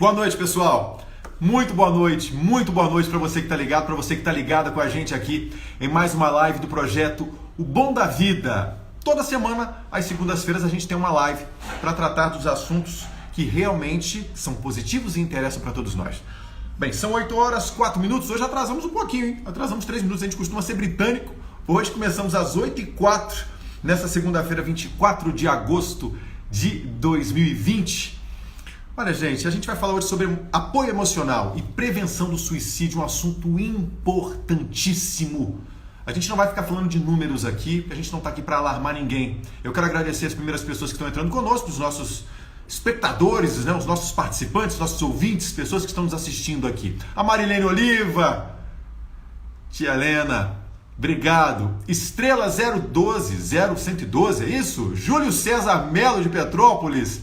Boa noite, pessoal. Muito boa noite para você que está ligado, para você que está ligada com a gente aqui em mais uma live do projeto O Bom da Vida. Toda semana, às segundas-feiras, a gente tem uma live para tratar dos assuntos que realmente são positivos e interessam para todos nós. Bem, são 8 horas, 4 minutos. Hoje atrasamos um pouquinho, hein? Atrasamos 3 minutos, a gente costuma ser britânico. Hoje começamos às 8h04, nessa segunda-feira, 24 de agosto de 2020. Olha, gente, a gente vai falar hoje sobre apoio emocional e prevenção do suicídio, um assunto importantíssimo. A gente não vai ficar falando de números aqui, porque a gente não está aqui para alarmar ninguém. Eu quero agradecer as primeiras pessoas que estão entrando conosco, os nossos espectadores, né, os nossos participantes, nossos ouvintes, pessoas que estão nos assistindo aqui. A Marilene Oliva, Tia Helena, obrigado. Estrela 0112, é isso? Júlio César Melo de Petrópolis.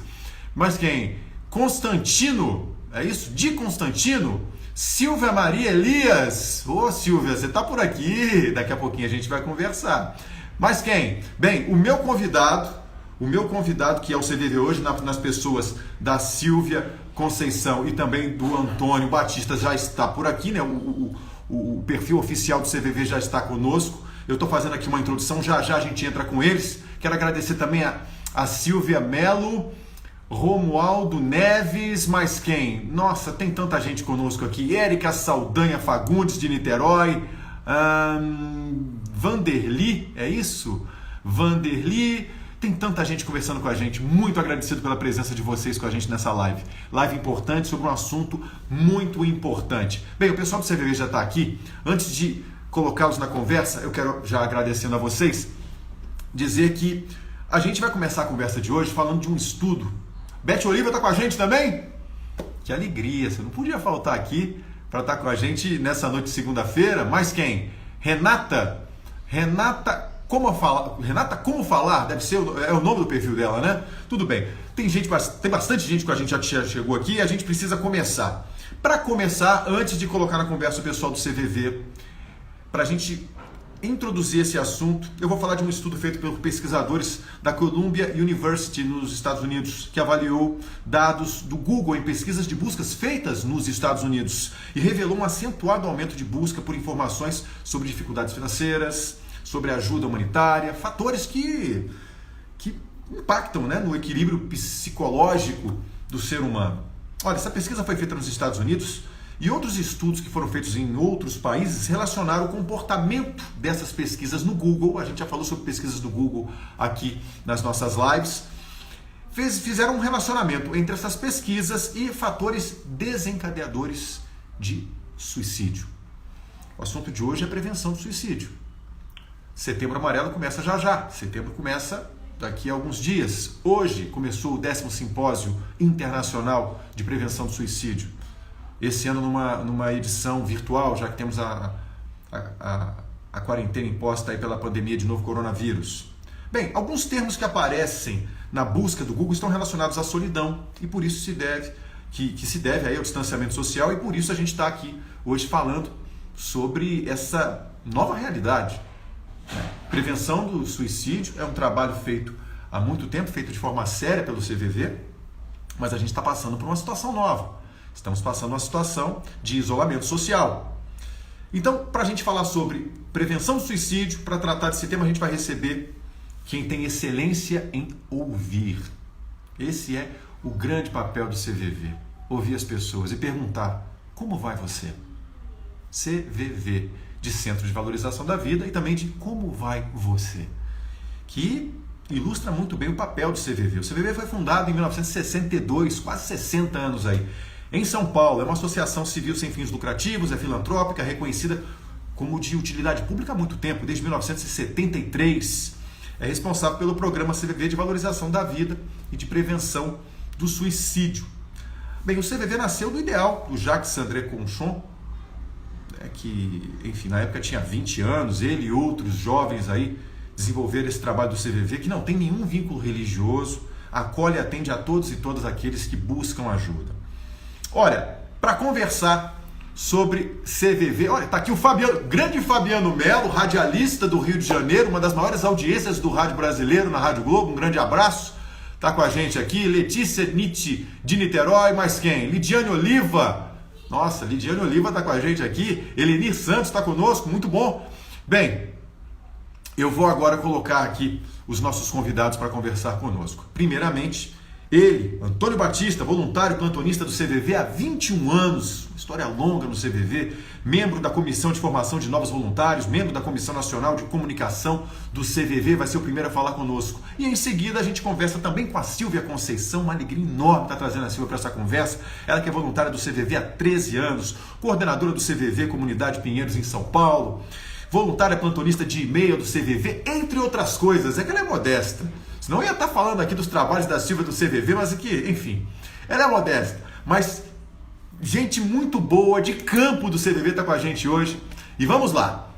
Mas quem? Constantino, é isso? De Constantino? Silvia Maria Elias. Ô Silvia, você tá por aqui, daqui a pouquinho a gente vai conversar. Mas quem? Bem, o meu convidado que é o CVV hoje, nas pessoas da Silvia Conceição e também do Antônio Batista, já está por aqui, né? O perfil oficial do CVV já está conosco. Eu estou fazendo aqui uma introdução, já a gente entra com eles. Quero agradecer também a Silvia Melo, Romualdo Neves, mais quem? Nossa, tem tanta gente conosco aqui. Érica Saldanha Fagundes de Niterói, Vanderly, é isso? Vanderly, tem tanta gente conversando com a gente. Muito agradecido pela presença de vocês com a gente nessa live. Live importante sobre um assunto muito importante. Bem, o pessoal do CVV já está aqui. Antes de colocá-los na conversa, eu quero, já agradecendo a vocês, dizer que a gente vai começar a conversa de hoje falando de um estudo. Beth Oliva está com a gente também? Que alegria, você não podia faltar aqui para estar com a gente nessa noite de segunda-feira. Mas quem? Renata Como Falar, deve ser, é o nome do perfil dela, né? Tudo bem, tem bastante gente com a gente, já chegou aqui e a gente precisa começar. Para começar, antes de colocar na conversa o pessoal do CVV, para a gente introduzir esse assunto, eu vou falar de um estudo feito por pesquisadores da Columbia University nos Estados Unidos, que avaliou dados do Google em pesquisas de buscas feitas nos Estados Unidos e revelou um acentuado aumento de busca por informações sobre dificuldades financeiras, sobre ajuda humanitária, fatores que impactam, né, no equilíbrio psicológico do ser humano. Olha, essa pesquisa foi feita nos Estados Unidos e outros estudos que foram feitos em outros países relacionaram o comportamento dessas pesquisas no Google. A gente já falou sobre pesquisas do Google aqui nas nossas lives. Fizeram um relacionamento entre essas pesquisas e fatores desencadeadores de suicídio. O assunto de hoje é prevenção do suicídio. Setembro Amarelo começa já. Setembro começa daqui a alguns dias. Hoje começou o 10º Simpósio Internacional de Prevenção do Suicídio. Esse ano numa edição virtual, já que temos a quarentena imposta aí pela pandemia de novo coronavírus. Bem, alguns termos que aparecem na busca do Google estão relacionados à solidão e por isso se deve aí ao distanciamento social e por isso a gente está aqui hoje falando sobre essa nova realidade. Prevenção do suicídio é um trabalho feito há muito tempo, feito de forma séria pelo CVV, mas a gente está passando por uma situação nova. Estamos passando uma situação de isolamento social. Então, para a gente falar sobre prevenção do suicídio, para tratar desse tema, a gente vai receber quem tem excelência em ouvir. Esse é o grande papel do CVV. Ouvir as pessoas e perguntar: como vai você? CVV, de Centro de Valorização da Vida, e também de como vai você, que ilustra muito bem o papel do CVV. O CVV foi fundado em 1962, quase 60 anos aí, em São Paulo. É uma associação civil sem fins lucrativos, é filantrópica, reconhecida como de utilidade pública há muito tempo, desde 1973. É responsável pelo programa CVV de Valorização da Vida e de Prevenção do Suicídio. Bem, o CVV nasceu do ideal do Jacques André Conchon, que, enfim, na época tinha 20 anos, ele e outros jovens aí desenvolveram esse trabalho do CVV, que não tem nenhum vínculo religioso, acolhe e atende a todos e todas aqueles que buscam ajuda. Olha, para conversar sobre CVV, olha, tá aqui o grande Fabiano Melo, radialista do Rio de Janeiro, uma das maiores audiências do rádio brasileiro na Rádio Globo, um grande abraço. tá com a gente aqui. Letícia Nietzsche, de Niterói. Mais quem? Lidiane Oliva. Nossa, Lidiane Oliva tá com a gente aqui. Elenir Santos tá conosco. Muito bom. Bem, eu vou agora colocar aqui os nossos convidados para conversar conosco. Primeiramente, ele, Antônio Batista, voluntário plantonista do CVV há 21 anos, uma história longa no CVV, membro da Comissão de Formação de Novos Voluntários, membro da Comissão Nacional de Comunicação do CVV, vai ser o primeiro a falar conosco. E em seguida a gente conversa também com a Silvia Conceição, uma alegria enorme estar trazendo a Silvia para essa conversa. Ela que é voluntária do CVV há 13 anos, coordenadora do CVV Comunidade Pinheiros em São Paulo, voluntária plantonista de e-mail do CVV, entre outras coisas. É que ela é modesta. Senão eu ia estar falando aqui dos trabalhos da Silvia do CVV, mas aqui, enfim, ela é modesta. Mas gente muito boa, de campo do CVV está com a gente hoje. E vamos lá.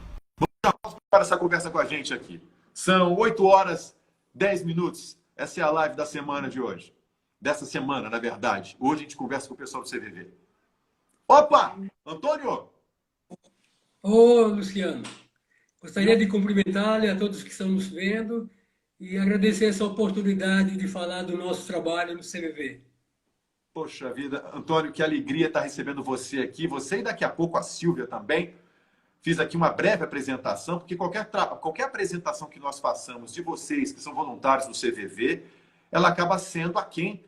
Vamos para essa conversa com a gente aqui. São 8 horas 10 minutos. Essa é a live da semana de hoje. Dessa semana, na verdade. Hoje a gente conversa com o pessoal do CVV. Opa! Antônio! Ô, Luciano, gostaria de cumprimentá-lo e a todos que estão nos vendo e agradecer essa oportunidade de falar do nosso trabalho no CVV. Poxa vida, Antônio, que alegria estar recebendo você aqui. Você e daqui a pouco a Silvia também. Fiz aqui uma breve apresentação, porque qualquer apresentação que nós façamos de vocês que são voluntários do CVV, ela acaba sendo aquém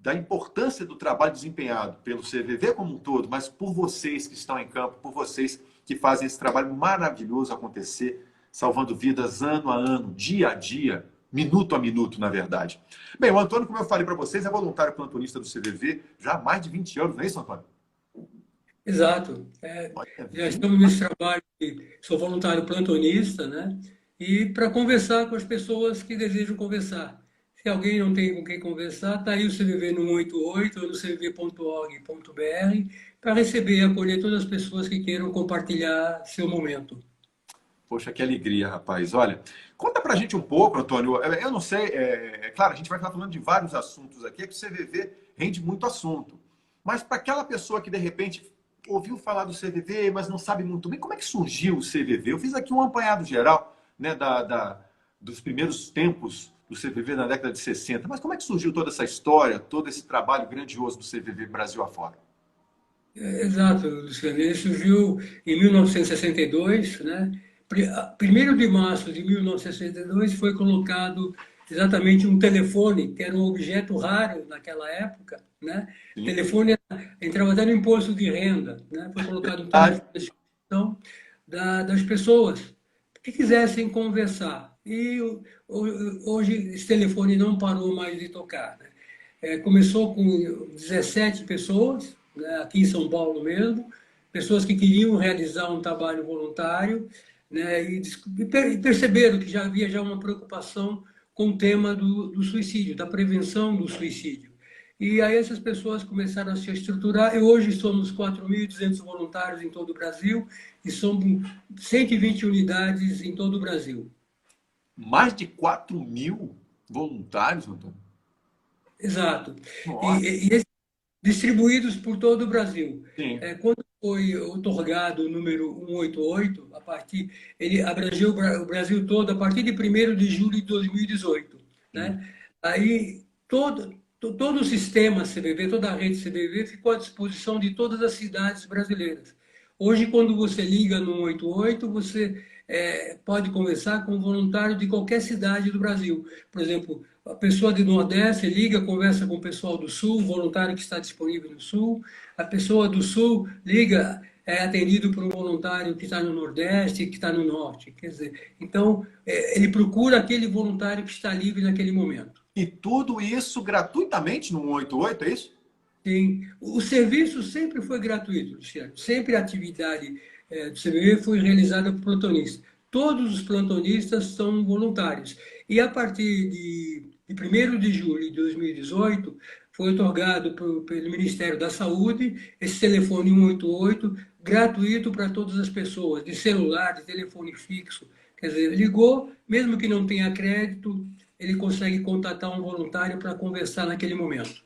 da importância do trabalho desempenhado pelo CVV como um todo, mas por vocês que estão em campo, por vocês que fazem esse trabalho maravilhoso acontecer, salvando vidas ano a ano, dia a dia, minuto a minuto, na verdade. Bem, o Antônio, como eu falei para vocês, é voluntário plantonista do CVV já há mais de 20 anos, não é isso, Antônio? Exato. Já estamos nesse trabalho, sou voluntário plantonista, né? E para conversar com as pessoas que desejam conversar. Se alguém não tem com quem conversar, está aí o CVV no 188 ou no cvv.org.br para receber e acolher todas as pessoas que queiram compartilhar seu momento. Poxa, que alegria, rapaz. Olha, conta pra gente um pouco, Antônio. Eu não sei, claro, a gente vai estar falando de vários assuntos aqui, é que o CVV rende muito assunto. Mas para aquela pessoa que, de repente, ouviu falar do CVV, mas não sabe muito bem, como é que surgiu o CVV? Eu fiz aqui um apanhado geral, né, dos primeiros tempos do CVV na década de 60. Mas como é que surgiu toda essa história, todo esse trabalho grandioso do CVV Brasil afora? Exato, Luciano. Ele surgiu em 1962, né? 1º de março de 1962 foi colocado exatamente um telefone, que era um objeto raro naquela época, né? O telefone entrava até no imposto de renda, né? Foi colocado um telefone à disposição das pessoas que quisessem conversar. E hoje esse telefone não parou mais de tocar, né? Começou com 17 pessoas, né? Aqui em São Paulo mesmo, pessoas que queriam realizar um trabalho voluntário, né, e perceberam que já havia uma preocupação com o tema do suicídio, da prevenção do suicídio. E aí essas pessoas começaram a se estruturar e hoje somos 4.200 voluntários em todo o Brasil e somos 120 unidades em todo o Brasil. Mais de 4.000 voluntários, Antônio? Exato. E distribuídos por todo o Brasil. Quando foi otorgado o número 188, ele abrangeu o Brasil todo a partir de 1º de julho de 2018. Né? Aí todo o sistema CVV, toda a rede CVV ficou à disposição de todas as cidades brasileiras. Hoje, quando você liga no 188, você pode conversar com um voluntário de qualquer cidade do Brasil. Por exemplo, a pessoa do Nordeste liga, conversa com o pessoal do Sul, voluntário que está disponível no Sul. A pessoa do Sul liga, é atendido por um voluntário que está no Nordeste, que está no Norte. Quer dizer, então, ele procura aquele voluntário que está livre naquele momento. E tudo isso gratuitamente no 188, é isso? Sim. O serviço sempre foi gratuito, Luciano. Sempre a atividade do CVV foi realizada por plantonistas. Todos os plantonistas são voluntários. E a partir de 1º de julho de 2018, foi otorgado pelo Ministério da Saúde esse telefone 188, gratuito para todas as pessoas, de celular, de telefone fixo. Quer dizer, ligou, mesmo que não tenha crédito, ele consegue contatar um voluntário para conversar naquele momento.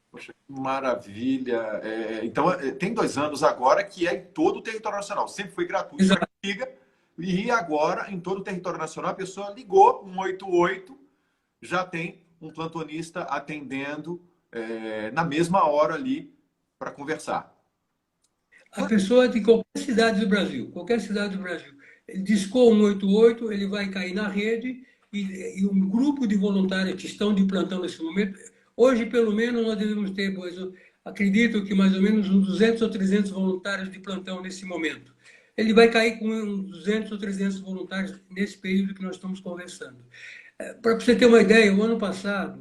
Poxa, que maravilha. Então, tem 2 anos agora que é em todo o território nacional. Sempre foi gratuito. Exato. E agora, em todo o território nacional, a pessoa ligou 188, já tem um plantonista atendendo na mesma hora ali para conversar. A pessoa de qualquer cidade do Brasil, ele discou 188, ele vai cair na rede e um grupo de voluntários que estão de plantão nesse momento, hoje pelo menos nós devemos ter, pois eu acredito que mais ou menos uns 200 ou 300 voluntários de plantão nesse momento. Ele vai cair com uns 200 ou 300 voluntários nesse período que nós estamos conversando. Para você ter uma ideia, o ano passado,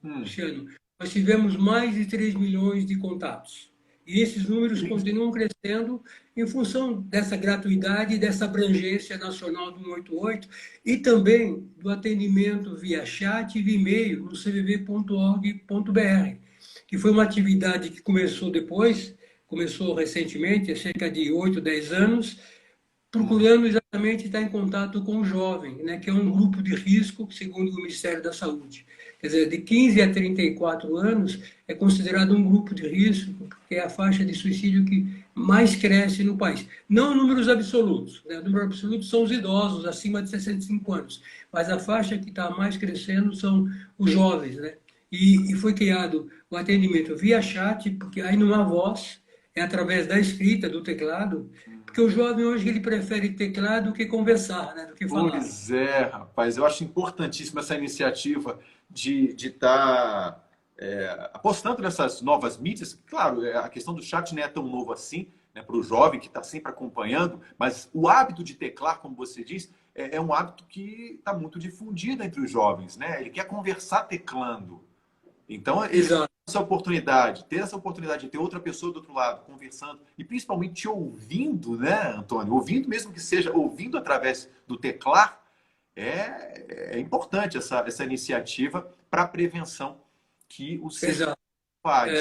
Luciano, nós tivemos mais de 3 milhões de contatos. E esses números continuam crescendo em função dessa gratuidade, dessa abrangência nacional do 188 e também do atendimento via chat e via e-mail no cvv.org.br, que foi uma atividade que começou recentemente, há cerca de 8, 10 anos, procurando exatamente estar em contato com o jovem, né, que é um grupo de risco, segundo o Ministério da Saúde. Quer dizer, de 15 a 34 anos é considerado um grupo de risco, porque é a faixa de suicídio que mais cresce no país. Não números absolutos, né? O número absoluto são os idosos, acima de 65 anos, mas a faixa que está mais crescendo são os jovens, né? E foi criado o atendimento via chat, porque aí não há voz, é através da escrita, do teclado, porque o jovem hoje ele prefere teclado do que conversar, né? Do que falar. Pois é, rapaz, eu acho importantíssima essa iniciativa de estar apostando nessas novas mídias. Claro, a questão do chat não é tão novo assim, né, para o jovem que está sempre acompanhando, mas o hábito de teclar, como você diz, é um hábito que está muito difundido entre os jovens, né? Ele quer conversar teclando. Então, Exato. ter essa oportunidade de ter outra pessoa do outro lado conversando e principalmente te ouvindo, né, Antônio? Ouvindo, mesmo que seja ouvindo através do teclar, é importante essa iniciativa para a prevenção que o CVV faz.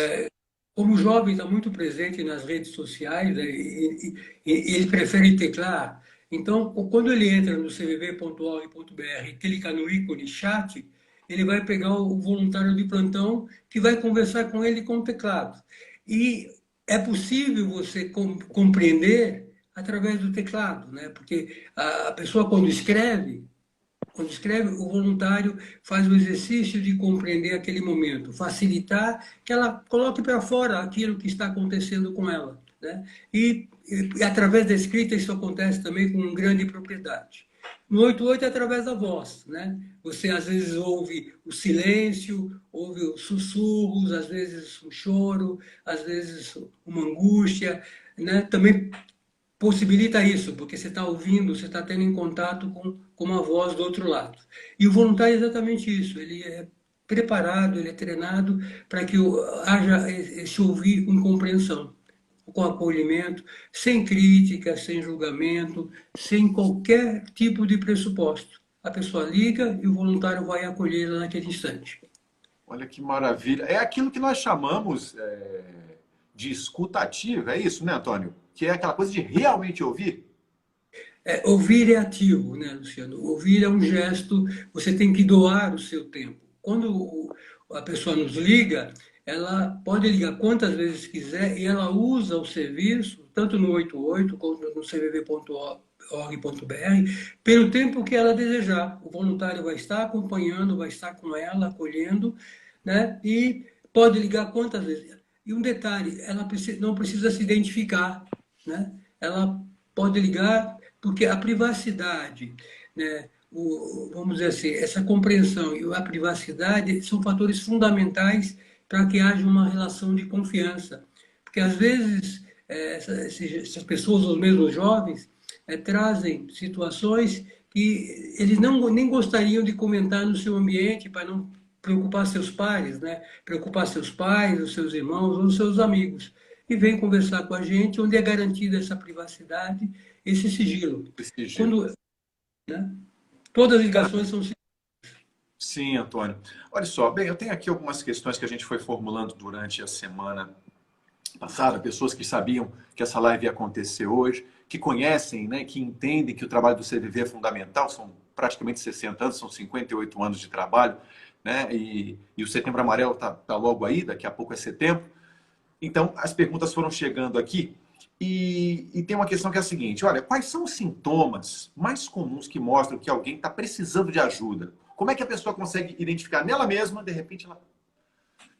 Como o jovem está muito presente nas redes sociais, né, e ele prefere teclar, então, quando ele entra no cvv.org.br e clica no ícone chat, ele vai pegar o voluntário de plantão que vai conversar com ele com o teclado. E é possível você compreender através do teclado, né? Porque a pessoa, quando escreve, o voluntário faz o exercício de compreender aquele momento, facilitar que ela coloque para fora aquilo que está acontecendo com ela, né? E através da escrita isso acontece também com grande propriedade. No 88 é através da voz, né? Você às vezes ouve o silêncio, ouve os sussurros, às vezes um choro, às vezes uma angústia, né? Também possibilita isso, porque você está ouvindo, você está tendo em contato com uma voz do outro lado. E o voluntário é exatamente isso, ele é preparado, ele é treinado para que haja esse ouvir com compreensão, com acolhimento, sem crítica, sem julgamento, sem qualquer tipo de pressuposto. A pessoa liga e o voluntário vai acolhê-la naquele instante. Olha que maravilha. É aquilo que nós chamamos de escuta ativa, é isso, né, Antônio? Que é aquela coisa de realmente ouvir. Ouvir é ativo, né, Luciano? Ouvir é um gesto, você tem que doar o seu tempo. Quando a pessoa nos liga, ela pode ligar quantas vezes quiser e ela usa o serviço, tanto no 88 quanto no cvv.org.br, pelo tempo que ela desejar. O voluntário vai estar acompanhando, vai estar com ela, acolhendo, né? E pode ligar quantas vezes. E um detalhe, ela não precisa se identificar, né? Ela pode ligar porque a privacidade, né? Vamos dizer assim, essa compreensão e a privacidade são fatores fundamentais para que haja uma relação de confiança. Porque, às vezes, essas pessoas, os mesmos jovens, trazem situações que eles nem gostariam de comentar no seu ambiente para não preocupar seus pares, né? Preocupar seus pais, os seus irmãos ou os seus amigos. E vem conversar com a gente, onde é garantida essa privacidade, esse sigilo. Quando, né? Todas as ligações são sigilos. Sim, Antônio. Olha só, bem, eu tenho aqui algumas questões que a gente foi formulando durante a semana passada, pessoas que sabiam que essa live ia acontecer hoje, que conhecem, né, que entendem que o trabalho do CVV é fundamental, são praticamente 60 anos, são 58 anos de trabalho, né, e o Setembro Amarelo está logo aí, daqui a pouco é setembro. Então, as perguntas foram chegando aqui e tem uma questão que é a seguinte, olha, quais são os sintomas mais comuns que mostram que alguém está precisando de ajuda? Como é que a pessoa consegue identificar nela mesma, de repente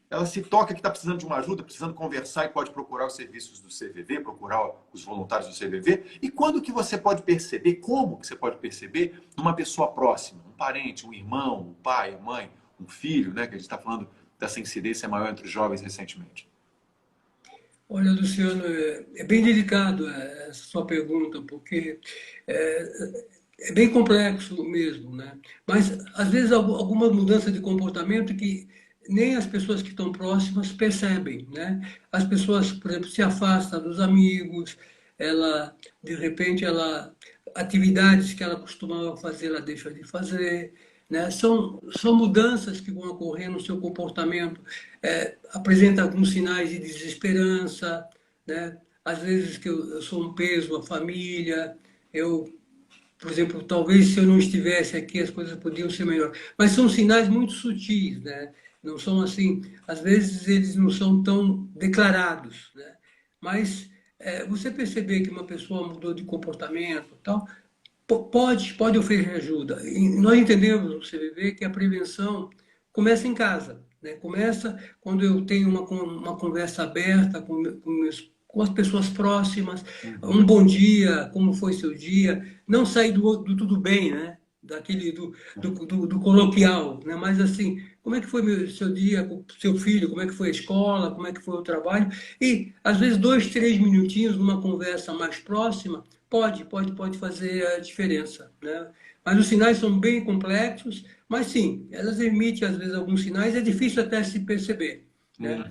ela se toca que está precisando de uma ajuda, precisando conversar e pode procurar os serviços do CVV, procurar os voluntários do CVV. E quando que você pode perceber, como que você pode perceber numa pessoa próxima, um parente, um irmão, um pai, uma mãe, um filho, né? Que a gente está falando dessa incidência maior entre os jovens recentemente. Olha, Luciano, é bem delicado essa sua pergunta, porque é bem complexo mesmo, né? Mas, às vezes, alguma mudança de comportamento que nem as pessoas que estão próximas percebem, né? As pessoas, por exemplo, se afastam dos amigos, de repente, atividades que ela costumava fazer, ela deixa de fazer, né? São mudanças que vão ocorrer no seu comportamento, apresenta alguns sinais de desesperança, né? Às vezes que eu sou um peso à família, por exemplo, talvez se eu não estivesse aqui as coisas podiam ser melhores. Mas são sinais muito sutis, né? Não são assim, às vezes eles não são tão declarados, né? Mas você perceber que uma pessoa mudou de comportamento, tal, pode oferecer ajuda. E nós entendemos no CVV que a prevenção começa em casa, né? Começa quando eu tenho uma conversa aberta com as pessoas próximas, um bom dia, como foi seu dia, não sair do tudo bem, né? Do coloquial, né? Mas assim, como é que foi seu dia com seu filho, como é que foi a escola, como é que foi o trabalho, e às vezes 2, 3 minutinhos numa conversa mais próxima pode fazer a diferença, né? Mas os sinais são bem complexos, mas sim, elas emitem às vezes alguns sinais, é difícil até se perceber, né?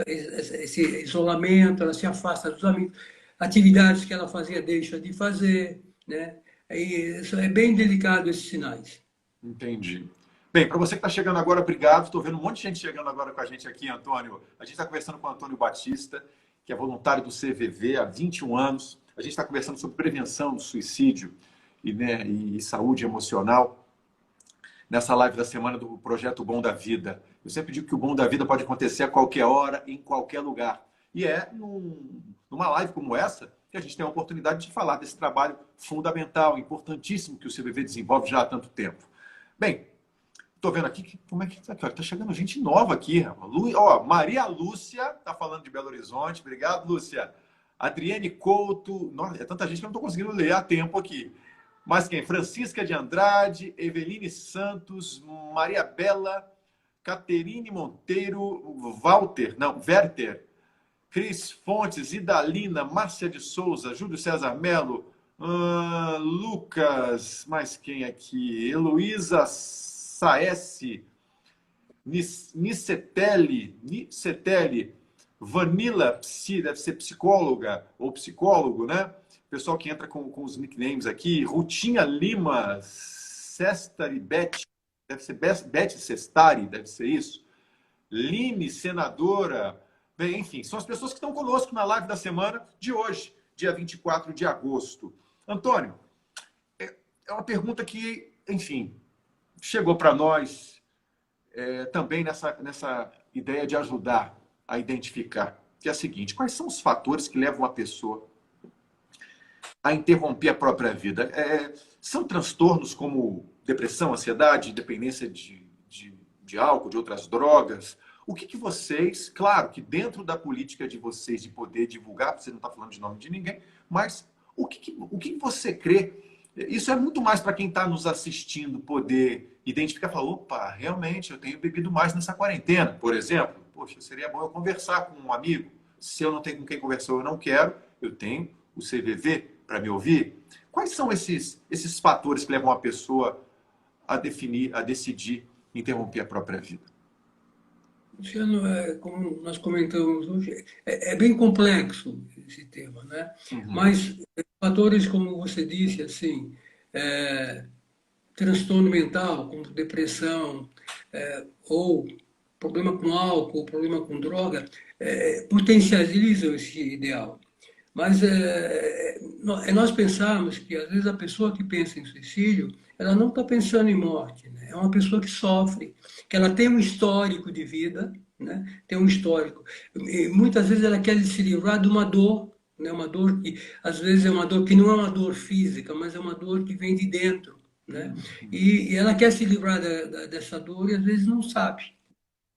Esse isolamento, ela se afasta dos amigos, atividades que ela fazia deixa de fazer, né? Isso é bem delicado, esses sinais. Entendi. Bem, para você que está chegando agora, obrigado. Estou vendo um monte de gente chegando agora com a gente aqui, Antônio. A gente está conversando com o Antônio Batista, que é voluntário do CVV há 21 anos. A gente está conversando sobre prevenção do suicídio e saúde emocional nessa live da semana do Projeto Bom da Vida. Eu sempre digo que o Bom da Vida pode acontecer a qualquer hora, em qualquer lugar. E numa live como essa que a gente tem a oportunidade de falar desse trabalho fundamental, importantíssimo que o CVV desenvolve já há tanto tempo. Bem, estou vendo aqui como é que está aqui. Está chegando gente nova aqui. Maria Lúcia está falando de Belo Horizonte. Obrigado, Lúcia. Adriane Couto. Nossa, é tanta gente que eu não estou conseguindo ler a tempo aqui. Mas quem? Francisca de Andrade, Eveline Santos, Maria Bela, Caterine Monteiro, Werther, Cris Fontes, Idalina, Márcia de Souza, Júlio César Melo, Lucas, mais quem aqui? Heloísa Saesse, Nicetelli, Vanilla Psi, deve ser psicóloga ou psicólogo, né? Pessoal que entra com os nicknames aqui, Rutinha Lima, Sestari Beth, deve ser Beth Sestari, deve ser isso. Line, senadora. Bem, enfim, são as pessoas que estão conosco na live da semana de hoje, dia 24 de agosto. Antônio, é uma pergunta que, enfim, chegou para nós também nessa ideia de ajudar a identificar, que é a seguinte: quais são os fatores que levam a pessoa a interromper a própria vida? São transtornos como depressão, ansiedade, dependência de álcool, de outras drogas? O que vocês, claro que dentro da política de vocês de poder divulgar, porque você não está falando de nome de ninguém, mas o que você crê? Isso é muito mais para quem está nos assistindo poder identificar, falar, opa, realmente eu tenho bebido mais nessa quarentena, por exemplo. Poxa, seria bom eu conversar com um amigo. Se eu não tenho com quem conversar, eu não quero, eu tenho o CVV para me ouvir. Quais são esses fatores que levam a pessoa a decidir interromper a própria vida? Luciano, como nós comentamos hoje, é bem complexo esse tema, né? Mas fatores, como você disse, assim, transtorno mental, como depressão, ou problema com álcool, problema com droga, potencializam esse ideal. Mas nós pensamos que, às vezes, a pessoa que pensa em suicídio, ela não está pensando em morte, né? É uma pessoa que sofre, que ela tem um histórico de vida, né? Tem um histórico. E muitas vezes ela quer se livrar de uma dor, né? Uma dor que, às vezes, é uma dor que não é uma dor física, mas é uma dor que vem de dentro, né? E ela quer se livrar dessa dor e às vezes não sabe.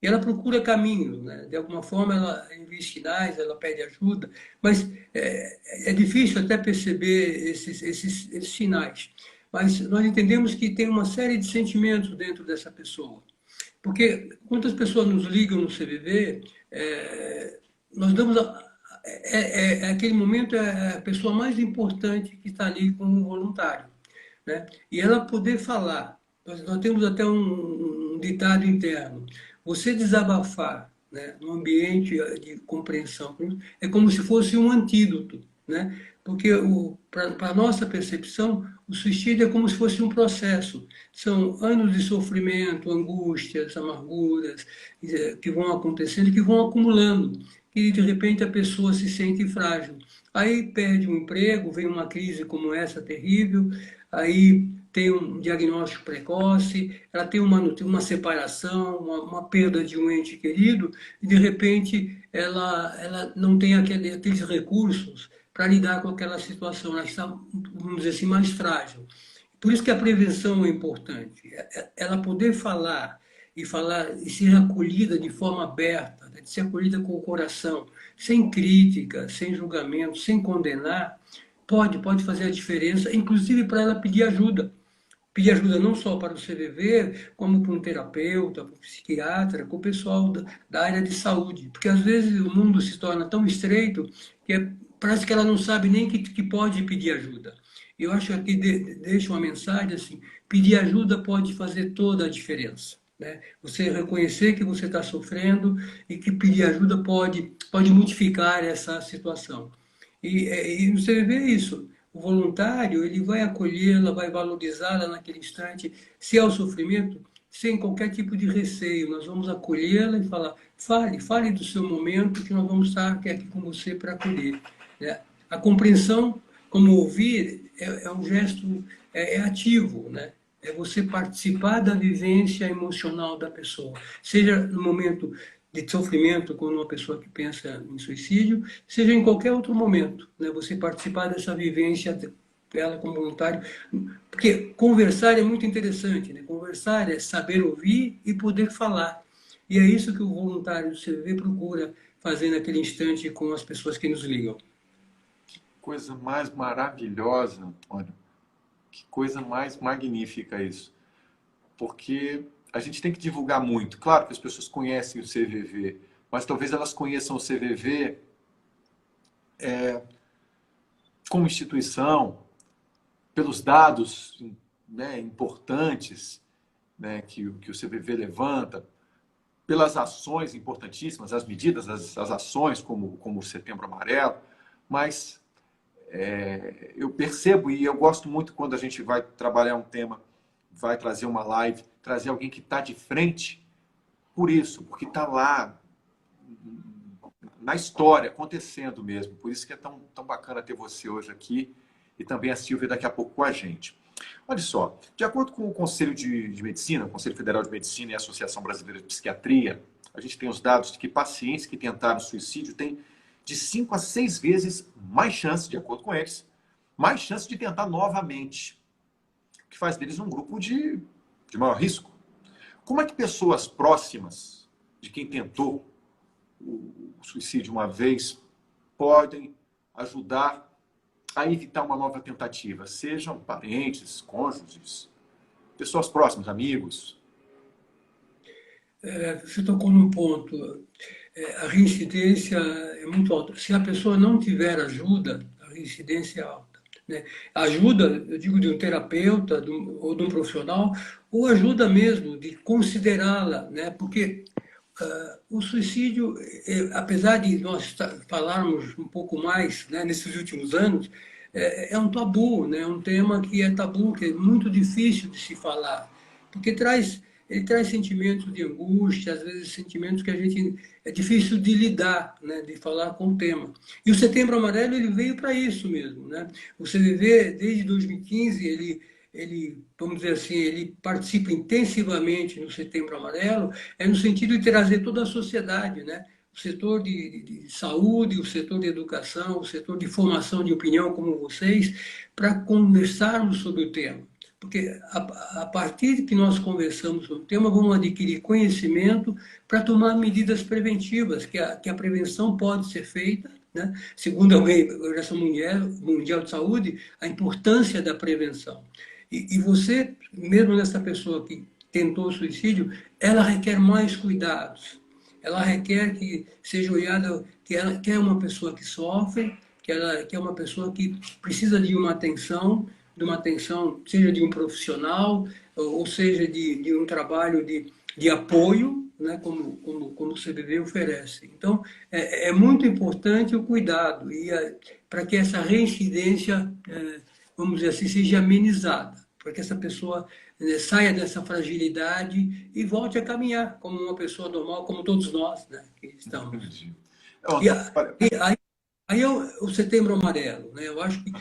E ela procura caminhos, né? De alguma forma ela envia sinais, ela pede ajuda, mas é difícil até perceber esses sinais. Mas nós entendemos que tem uma série de sentimentos dentro dessa pessoa. Porque quando as pessoas nos ligam no CVV, nós damos aquele momento é a pessoa mais importante que está ali como voluntário, né? E ela poder falar. Nós temos até um ditado interno. Você desabafar, né, num ambiente de compreensão é como se fosse um antídoto, né? Porque para a nossa percepção, o suicídio é como se fosse um processo. São anos de sofrimento, angústias, amarguras que vão acontecendo, que vão acumulando. E de repente a pessoa se sente frágil. Aí perde um emprego, vem uma crise como essa terrível, aí tem um diagnóstico precoce, ela tem uma separação, uma perda de um ente querido, e de repente ela não tem aqueles recursos para lidar com aquela situação, ela está, vamos dizer assim, mais frágil. Por isso que a prevenção é importante, ela poder falar e ser acolhida de forma aberta, de ser acolhida com o coração, sem crítica, sem julgamento, sem condenar, pode fazer a diferença, inclusive para ela pedir ajuda. Pedir ajuda não só para o CVV, como para um terapeuta, para um psiquiatra, com o pessoal da área de saúde. Porque às vezes o mundo se torna tão estreito que parece que ela não sabe nem que pode pedir ajuda. Eu acho que aqui deixa uma mensagem assim, pedir ajuda pode fazer toda a diferença, né? Você reconhecer que você está sofrendo e que pedir ajuda pode modificar essa situação. E você vê isso. O voluntário ele vai acolhê-la, vai valorizá-la naquele instante. Se há o sofrimento, sem qualquer tipo de receio, nós vamos acolhê-la e falar, fale do seu momento que nós vamos estar aqui com você para acolher, né? A compreensão, como ouvir, é um gesto ativo, né? É você participar da vivência emocional da pessoa, seja no momento de sofrimento quando uma pessoa que pensa em suicídio, seja em qualquer outro momento, né? Você participar dessa vivência dela como voluntário, porque conversar é muito interessante, né? Conversar é saber ouvir e poder falar. E é isso que o voluntário do CVV procura fazer naquele instante com as pessoas que nos ligam. Coisa mais maravilhosa, Antônio. Que coisa mais magnífica isso. Porque a gente tem que divulgar muito. Claro que as pessoas conhecem o CVV, mas talvez elas conheçam o CVV como instituição, pelos dados, né, importantes, né, que o CVV levanta, pelas ações importantíssimas, as medidas, as ações como o Setembro Amarelo, mas eu percebo e eu gosto muito quando a gente vai trabalhar um tema, vai trazer uma live, trazer alguém que está de frente por isso, porque está lá na história, acontecendo mesmo. Por isso que é tão bacana ter você hoje aqui e também a Silvia daqui a pouco com a gente. Olha só, de acordo com o Conselho de Medicina, o Conselho Federal de Medicina e a Associação Brasileira de Psiquiatria, a gente tem os dados de que pacientes que tentaram suicídio têm de 5 a 6 vezes mais chance, de acordo com eles, mais chance de tentar novamente, o que faz deles um grupo de maior risco. Como é que pessoas próximas de quem tentou o suicídio uma vez podem ajudar a evitar uma nova tentativa? Sejam parentes, cônjuges, pessoas próximas, amigos. Você tocou num ponto. A reincidência é muito alta. Se a pessoa não tiver ajuda, a reincidência é alta, né? Ajuda, eu digo, de um terapeuta ou de um profissional, ou ajuda mesmo de considerá-la, né? Porque o suicídio, apesar de nós falarmos um pouco mais, né, nesses últimos anos, é um tabu, né? É um tema que é tabu, que é muito difícil de se falar, porque ele traz sentimentos de angústia, às vezes sentimentos que a gente é difícil de lidar, né, de falar com o tema. E o Setembro Amarelo ele veio para isso mesmo, né? O CVV desde 2015 ele, vamos dizer assim, ele participa intensivamente no Setembro Amarelo, no sentido de trazer toda a sociedade, né? O setor de saúde, o setor de educação, o setor de formação de opinião como vocês, para conversarmos sobre o tema. porque a partir de que nós conversamos sobre o tema, vamos adquirir conhecimento para tomar medidas preventivas, que a prevenção pode ser feita, né? Segundo a Organização Mundial de Saúde, a importância da prevenção. E você, mesmo nessa pessoa que tentou suicídio, ela requer mais cuidados. Ela requer que seja olhada que ela é uma pessoa que sofre, que é uma pessoa que precisa de uma atenção, seja de um profissional, ou seja de um trabalho de apoio, né, como o CVV oferece. Então, é muito importante o cuidado para que essa reincidência, vamos dizer assim, seja amenizada, para que essa pessoa saia dessa fragilidade e volte a caminhar como uma pessoa normal, como todos nós, né, que estamos. Aí é o Setembro Amarelo, né? Eu acho que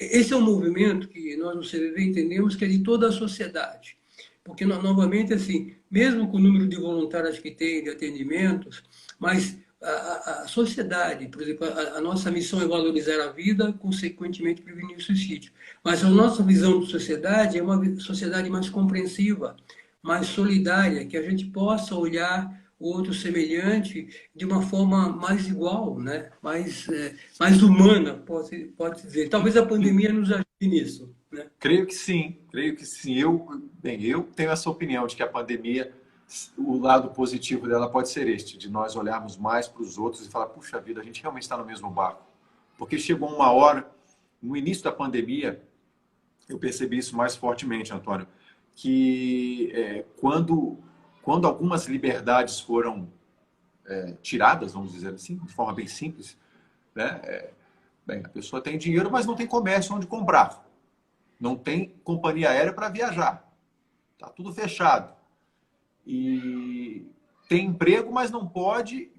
esse é um movimento que nós no CVV entendemos que é de toda a sociedade. Porque, novamente, assim, mesmo com o número de voluntários que tem de atendimentos, mas a sociedade, por exemplo, a nossa missão é valorizar a vida, consequentemente prevenir o suicídio. Mas a nossa visão de sociedade é uma sociedade mais compreensiva, mais solidária, que a gente possa olhar o outro semelhante de uma forma mais igual, né? mais humana, pode dizer. Talvez a pandemia nos ajude nisso. Né? Creio que sim, creio que sim. Eu tenho essa opinião de que a pandemia, o lado positivo dela pode ser este, de nós olharmos mais para os outros e falar, puxa vida, a gente realmente está no mesmo barco. Porque chegou uma hora, no início da pandemia, eu percebi isso mais fortemente, Antônio, que quando algumas liberdades foram tiradas, vamos dizer assim, de forma bem simples, né? A pessoa tem dinheiro, mas não tem comércio onde comprar. Não tem companhia aérea para viajar. Está tudo fechado. E tem emprego, mas não pode...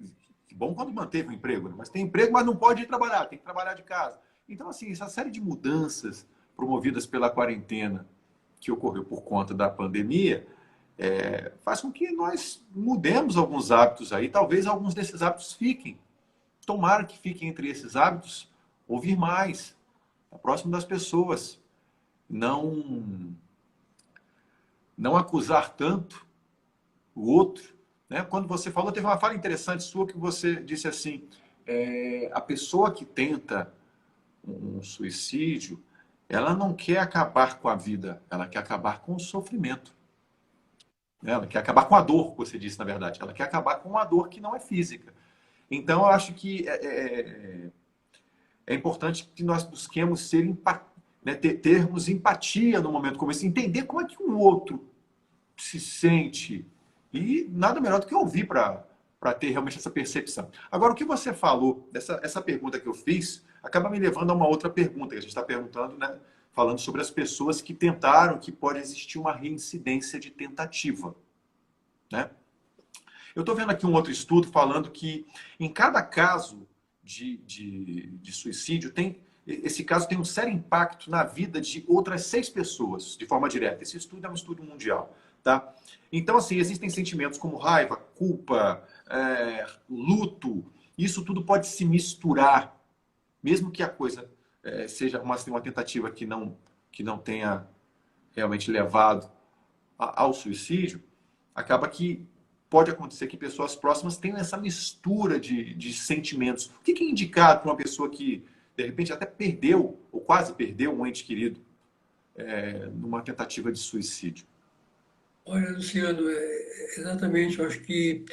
Que bom quando manteve o emprego, né? Mas tem emprego, mas não pode ir trabalhar. Tem que trabalhar de casa. Então, assim, essa série de mudanças promovidas pela quarentena que ocorreu por conta da pandemia... faz com que nós mudemos alguns hábitos aí. Talvez alguns desses hábitos fiquem. Tomara que fiquem entre esses hábitos ouvir mais, estar próximo das pessoas. Não acusar tanto o outro. Né? Quando você falou, teve uma fala interessante sua que você disse assim, a pessoa que tenta um suicídio, ela não quer acabar com a vida, ela quer acabar com o sofrimento. Ela quer acabar com a dor, que você disse, na verdade. Ela quer acabar com uma dor que não é física. Então, eu acho que é importante que nós busquemos termos empatia no momento como esse, entender como é que o outro se sente. E nada melhor do que ouvir para ter realmente essa percepção. Agora, o que você falou, essa pergunta que eu fiz, acaba me levando a uma outra pergunta, que a gente está perguntando, né? Falando sobre as pessoas que tentaram, que pode existir uma reincidência de tentativa. Né? Eu estou vendo aqui um outro estudo falando que em cada caso de suicídio, esse caso tem um sério impacto na vida de outras 6 pessoas, de forma direta. Esse estudo é um estudo mundial. Tá? Então, assim, existem sentimentos como raiva, culpa, luto. Isso tudo pode se misturar, mesmo que a coisa... seja uma tentativa que não tenha realmente levado ao suicídio, acaba que pode acontecer que pessoas próximas tenham essa mistura de sentimentos. O que é indicado para uma pessoa que, de repente, até perdeu, ou quase perdeu um ente querido numa tentativa de suicídio? Olha, Luciano, exatamente, eu acho que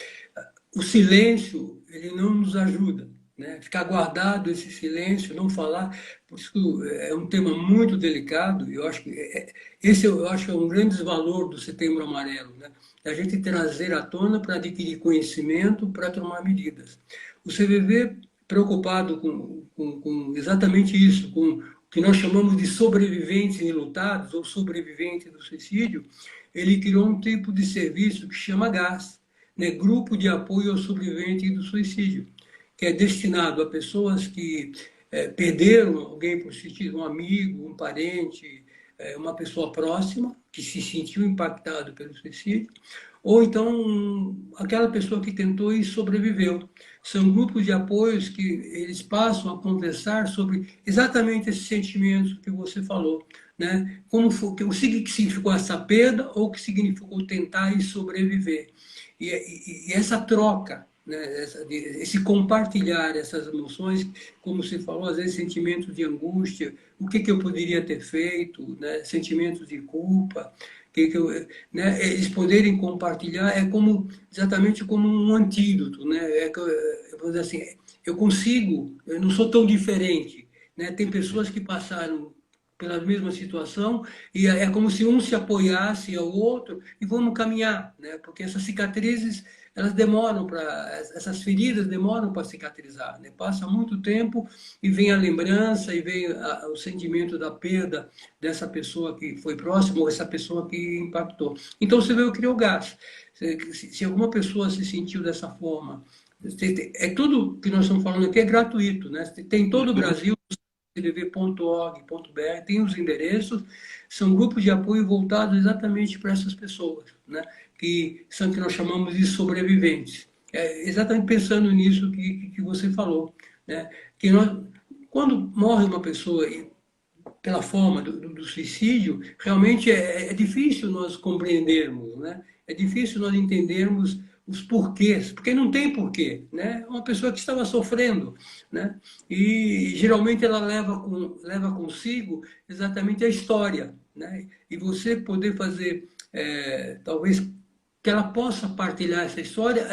o silêncio, ele não nos ajuda. Né? Ficar guardado esse silêncio, não falar, por isso é um tema muito delicado. Eu acho que esse eu acho que é um grande desvalor do Setembro Amarelo, né? A gente trazer à tona para adquirir conhecimento, para tomar medidas. O CVV, preocupado com exatamente isso, com o que nós chamamos de sobreviventes enlutados ou sobreviventes do suicídio, ele criou um tipo de serviço que chama GAS, né? Grupo de Apoio ao Sobrevivente do Suicídio, que é destinado a pessoas que perderam alguém por suicídio, um amigo, um parente, uma pessoa próxima que se sentiu impactado pelo suicídio, ou então aquela pessoa que tentou e sobreviveu. São grupos de apoios que eles passam a conversar sobre exatamente esses sentimentos que você falou, né? Como foi, o que significou essa perda ou o que significou tentar e sobreviver. E essa troca, né? Esse compartilhar essas emoções, como você falou, às vezes sentimentos de angústia, o que eu poderia ter feito, né? Sentimentos de culpa, né? Eles poderem compartilhar é como exatamente como um antídoto, né? Eu vou dizer assim, eu não sou tão diferente, né? Tem pessoas que passaram pela mesma situação e é como se um se apoiasse ao outro e vamos caminhar, né? Porque essas cicatrizes elas demoram essas feridas demoram para cicatrizar, né? Passa muito tempo e vem a lembrança e vem o sentimento da perda dessa pessoa que foi próxima ou essa pessoa que impactou. Então você vê o criogás. Se alguma pessoa se sentiu dessa forma, é tudo que nós estamos falando aqui é gratuito, né? Tem todo o Brasil, cvv.org.br, tem os endereços, são grupos de apoio voltados exatamente para essas pessoas, né? Que nós chamamos de sobreviventes. É exatamente pensando nisso que você falou, né? Que quando morre uma pessoa pela forma do suicídio, realmente é difícil nós compreendermos, né? É difícil nós entendermos os porquês, porque não tem porquê, né? Uma pessoa que estava sofrendo, né? E geralmente ela leva consigo exatamente a história, né? E você poder fazer, talvez que ela possa partilhar essa história,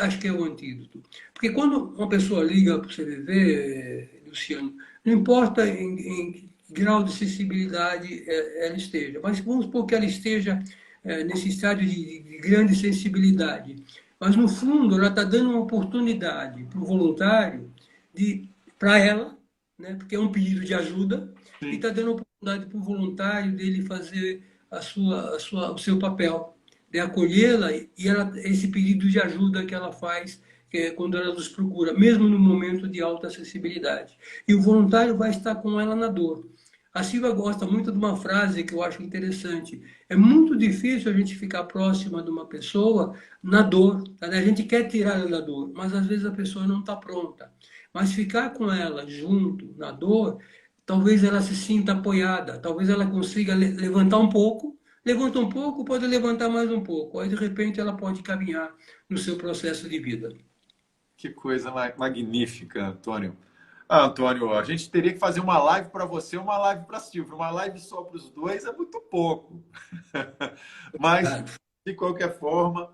acho que é o antídoto. Porque quando uma pessoa liga para o CVV, Luciano, não importa em que grau de sensibilidade ela esteja, mas vamos supor que ela esteja nesse estágio de grande sensibilidade. Mas, no fundo, ela está dando uma oportunidade para o voluntário, para ela, né, porque é um pedido de ajuda, Sim. e está dando a oportunidade para o voluntário dele fazer o seu papel, de acolhê-la e esse pedido de ajuda que ela faz quando ela nos procura, mesmo no momento de alta acessibilidade. E o voluntário vai estar com ela na dor. A Silvia gosta muito de uma frase que eu acho interessante. É muito difícil a gente ficar próxima de uma pessoa na dor. Tá, né? A gente quer tirar ela da dor, mas às vezes a pessoa não está pronta. Mas ficar com ela junto na dor, talvez ela se sinta apoiada, talvez ela consiga levantar um pouco, levanta um pouco, pode levantar mais um pouco. Aí, de repente, ela pode caminhar no seu processo de vida. Que coisa magnífica, Antônio. Ah, Antônio, a gente teria que fazer uma live para você e uma live para a Silvia. Uma live só para os dois é muito pouco. Mas, de qualquer forma,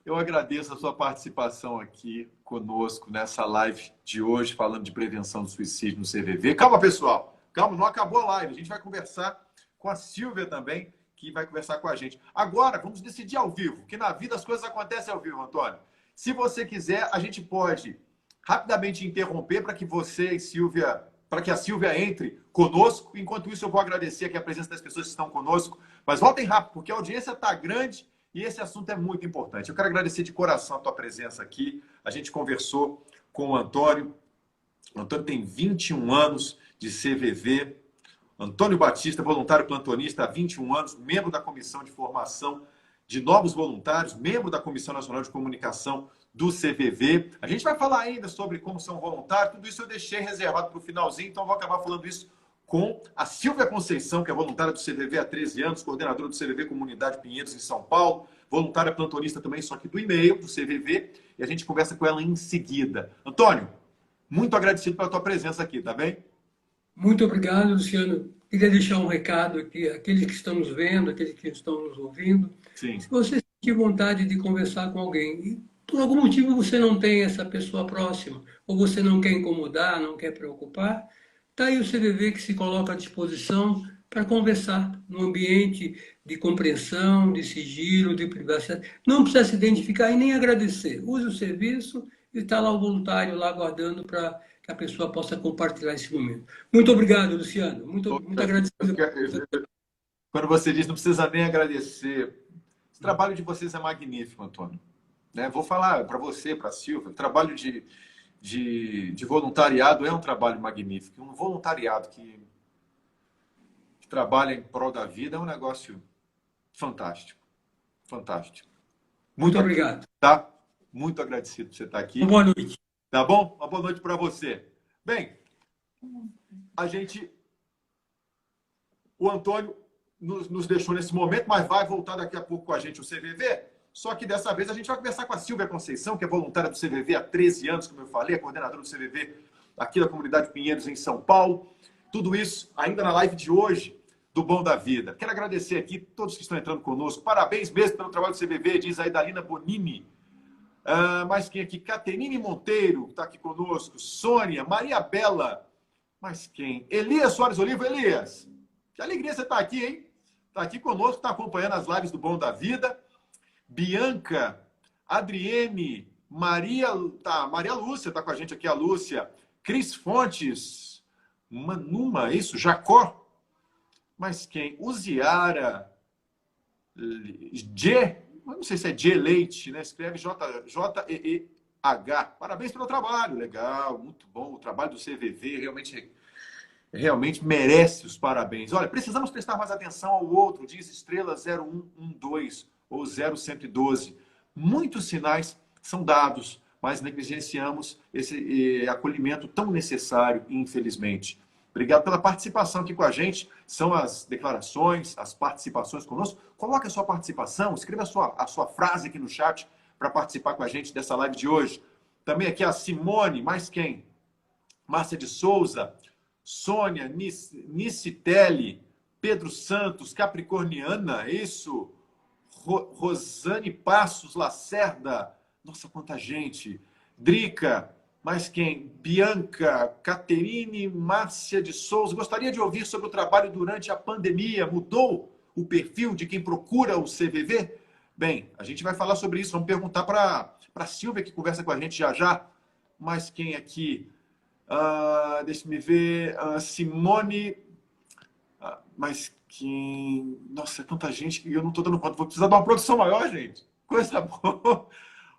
eu agradeço a sua participação aqui conosco nessa live de hoje, falando de prevenção do suicídio no CVV. Calma, pessoal. Calma, não acabou a live. A gente vai conversar com a Silvia também, que vai conversar com a gente. Agora, vamos decidir ao vivo, que na vida as coisas acontecem ao vivo, Antônio. Se você quiser, a gente pode rapidamente interromper para que você e Silvia, para que a Silvia entre conosco. Enquanto isso, eu vou agradecer aqui a presença das pessoas que estão conosco. Mas voltem rápido, porque a audiência está grande e esse assunto é muito importante. Eu quero agradecer de coração a tua presença aqui. A gente conversou com o Antônio. O Antônio tem 21 anos de CVV. Antônio Batista, voluntário plantonista há 21 anos, membro da Comissão de Formação de Novos Voluntários, membro da Comissão Nacional de Comunicação do CVV. A gente vai falar ainda sobre como são voluntários, tudo isso eu deixei reservado para o finalzinho, então vou acabar falando isso com a Silvia Conceição, que é voluntária do CVV há 13 anos, coordenadora do CVV Comunidade Pinheiros, em São Paulo, voluntária plantonista também, só que do e-mail, do CVV, e a gente conversa com ela em seguida. Antônio, muito agradecido pela tua presença aqui, tá bem? Muito obrigado, Luciano. Queria deixar um recado aqui, aqueles que estão nos vendo, aqueles que estão nos ouvindo. Sim. Se você sentir vontade de conversar com alguém e por algum motivo você não tem essa pessoa próxima, ou você não quer incomodar, não quer preocupar, está aí o CVV que se coloca à disposição para conversar num ambiente de compreensão, de sigilo, de privacidade. Não precisa se identificar e nem agradecer. Use o serviço e está lá o voluntário lá aguardando para que a pessoa possa compartilhar esse momento. Muito obrigado, Luciano. Muito agradecido. Quando você diz não precisa nem agradecer, esse trabalho de vocês é magnífico, Antônio. Né? Vou falar para você, para a Silvia, o trabalho de voluntariado é um trabalho magnífico. Um voluntariado que trabalha em prol da vida é um negócio fantástico. Fantástico. Muito obrigado. Tá? Muito agradecido por você estar aqui. Boa noite. Tá bom? Uma boa noite para você. Bem, a gente, o Antônio nos deixou nesse momento, mas vai voltar daqui a pouco com a gente o CVV. Só que dessa vez a gente vai conversar com a Silvia Conceição, que é voluntária do CVV há 13 anos, como eu falei, é coordenadora do CVV aqui da comunidade Pinheiros, em São Paulo. Tudo isso ainda na live de hoje do Bom da Vida. Quero agradecer aqui todos que estão entrando conosco. Parabéns mesmo pelo trabalho do CVV, diz a Idalina Bonini. Mais quem aqui? Caterine Monteiro, está aqui conosco. Sônia, Maria Bela. Mais quem? Elias Soares Olivo. Elias, que alegria você estar aqui, hein? Está aqui conosco, está acompanhando as lives do Bom da Vida. Bianca, Adriene, Maria Lúcia está com a gente aqui, a Lúcia. Cris Fontes, Manuma, isso, Jacó. Mas quem? Uziara, G, não sei se é G Leite, né? Escreve J-E-E-H. Parabéns pelo trabalho, legal, muito bom. O trabalho do CVV realmente merece os parabéns. Olha, precisamos prestar mais atenção ao outro, diz Estrela 0112 ou 0112. Muitos sinais são dados, mas negligenciamos esse acolhimento tão necessário, infelizmente. Obrigado pela participação aqui com a gente. São as declarações, as participações conosco. Coloque a sua participação, escreva a sua frase aqui no chat para participar com a gente dessa live de hoje. Também aqui a Simone, mais quem? Márcia de Souza, Sônia, Nicitelli, Pedro Santos, Capricorniana, isso. Rosane Passos Lacerda, nossa, quanta gente. Drica, mais quem? Bianca, Caterine, Márcia de Souza. Gostaria de ouvir sobre o trabalho durante a pandemia. Mudou o perfil de quem procura o CVV? Bem, a gente vai falar sobre isso. Vamos perguntar para a Silvia, que conversa com a gente já já. Mais quem aqui? Deixa-me ver. Simone. Mas quem... Nossa, é tanta gente que eu não estou dando conta. Vou precisar de uma produção maior, gente. Coisa boa.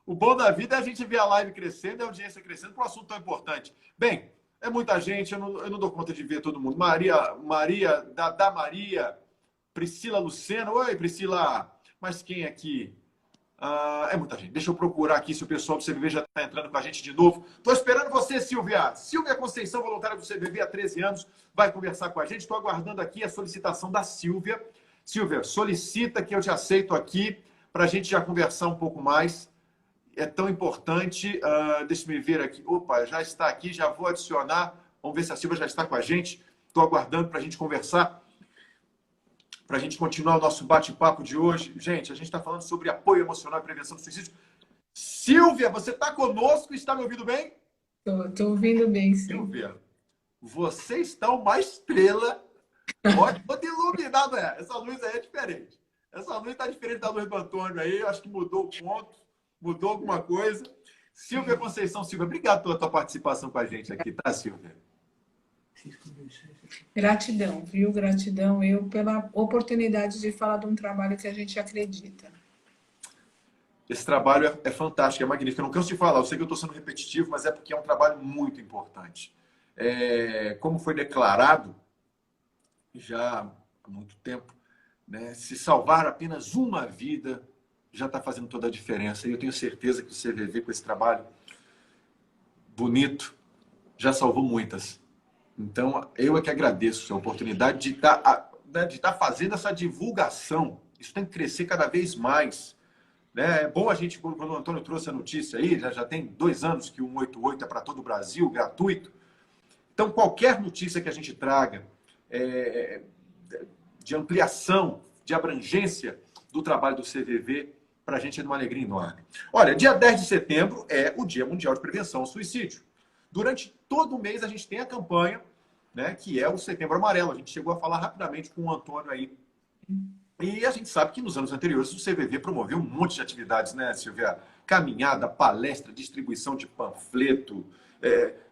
O bom da vida é a gente ver a live crescendo e a audiência crescendo para um assunto tão importante. Bem, é muita gente, eu não dou conta de ver todo mundo. Maria, Dada Maria, Priscila Lucena. Oi, Priscila. Mas quem aqui? É muita gente. Deixa eu procurar aqui se o pessoal do CVV já está entrando com a gente de novo. Estou esperando você, Silvia. Silvia Conceição, voluntária do CVV há 13 anos, vai conversar com a gente. Estou aguardando aqui a solicitação da Silvia. Silvia, solicita que eu te aceito aqui para a gente já conversar um pouco mais. É tão importante. Deixa-me ver aqui. Opa, já está aqui, já vou adicionar. Vamos ver se a Silvia já está com a gente. Estou aguardando para a gente conversar, para a gente continuar o nosso bate-papo de hoje. Gente, a gente está falando sobre apoio emocional e prevenção do suicídio. Silvia, você está conosco? Está me ouvindo bem? Estou ouvindo bem, sim. Silvia, você está uma estrela. Pode iluminado, essa luz aí é diferente. Essa luz está diferente da luz do Antônio aí. Eu acho que mudou o ponto. Mudou alguma coisa? Silvia Conceição, Silvia, obrigado pela tua participação com a gente aqui, tá, Silvia? Gratidão, viu? Gratidão eu pela oportunidade de falar de um trabalho que a gente acredita. Esse trabalho é fantástico, é magnífico. Eu não canso de falar, eu sei que eu estou sendo repetitivo, mas é porque é um trabalho muito importante. Como foi declarado já há muito tempo, né, se salvar apenas uma vida já está fazendo toda a diferença. E eu tenho certeza que o CVV, com esse trabalho bonito, já salvou muitas. Então, eu é que agradeço a oportunidade de estar fazendo essa divulgação. Isso tem que crescer cada vez mais. Né? É bom a gente, quando o Antônio trouxe a notícia aí, já tem 2 anos que o 188 é para todo o Brasil, gratuito. Então, qualquer notícia que a gente traga de ampliação, de abrangência do trabalho do CVV, para a gente é de uma alegria enorme. Olha, dia 10 de setembro é o Dia Mundial de Prevenção ao Suicídio. Durante todo o mês a gente tem a campanha, né, que é o Setembro Amarelo. A gente chegou a falar rapidamente com o Antônio aí. E a gente sabe que nos anos anteriores o CVV promoveu um monte de atividades, né, Silvia? Caminhada, palestra, distribuição de panfleto,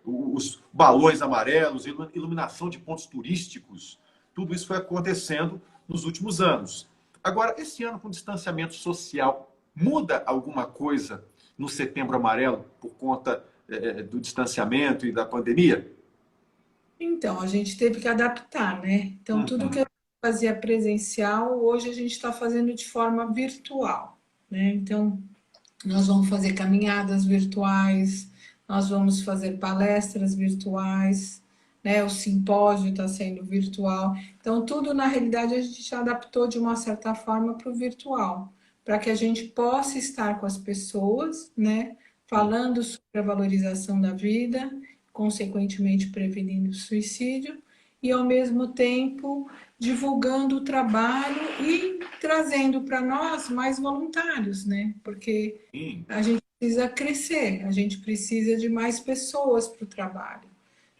os balões amarelos, iluminação de pontos turísticos. Tudo isso foi acontecendo nos últimos anos. Agora, esse ano com distanciamento social, muda alguma coisa no Setembro Amarelo por conta do distanciamento e da pandemia? Então, a gente teve que adaptar, né? Então, tudo que a gente fazia presencial, hoje a gente está fazendo de forma virtual, né? Então, nós vamos fazer caminhadas virtuais, nós vamos fazer palestras virtuais, né? O simpósio está sendo virtual. Então, tudo na realidade a gente adaptou de uma certa forma para o virtual, para que a gente possa estar com as pessoas, né? Falando sobre a valorização da vida, consequentemente prevenindo o suicídio, e ao mesmo tempo divulgando o trabalho e trazendo para nós mais voluntários, né? Porque Sim. a gente precisa crescer, a gente precisa de mais pessoas para o trabalho,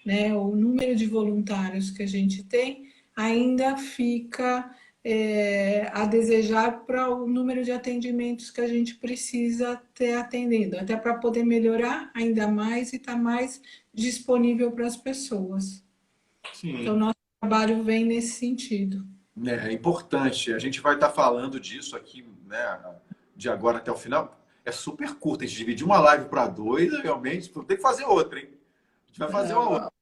né? O número de voluntários que a gente tem ainda fica a desejar para o número de atendimentos que a gente precisa ter atendendo, até para poder melhorar ainda mais e estar mais disponível para as pessoas. Então, Sim. nosso trabalho vem nesse sentido. É importante. A gente vai estar falando disso aqui, né, de agora até o final. É super curto. A gente dividir uma live para dois, realmente, tem que fazer outra, hein? A gente vai fazer uma outra,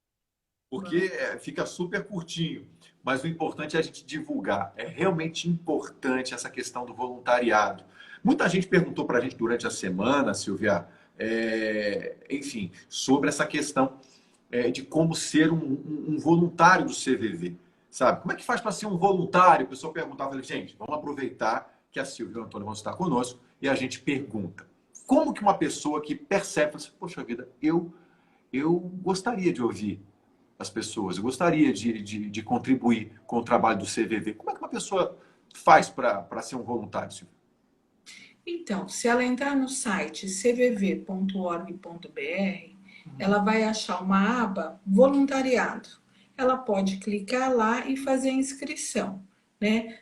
porque fica super curtinho. Mas o importante é a gente divulgar. É realmente importante essa questão do voluntariado. Muita gente perguntou para a gente durante a semana, Silvia, enfim, sobre essa questão de como ser um voluntário do CVV. Sabe? Como é que faz para ser um voluntário? O pessoal perguntava, falei, gente, vamos aproveitar que a Silvia e o Antônio vão estar conosco e a gente pergunta. Como que uma pessoa que percebe, assim, poxa vida, eu gostaria de ouvir as pessoas, eu gostaria de contribuir com o trabalho do CVV. Como é que uma pessoa faz para ser um voluntário, Silvia? Então, se ela entrar no site cvv.org.br, ela vai achar uma aba voluntariado. Ela pode clicar lá e fazer a inscrição, né?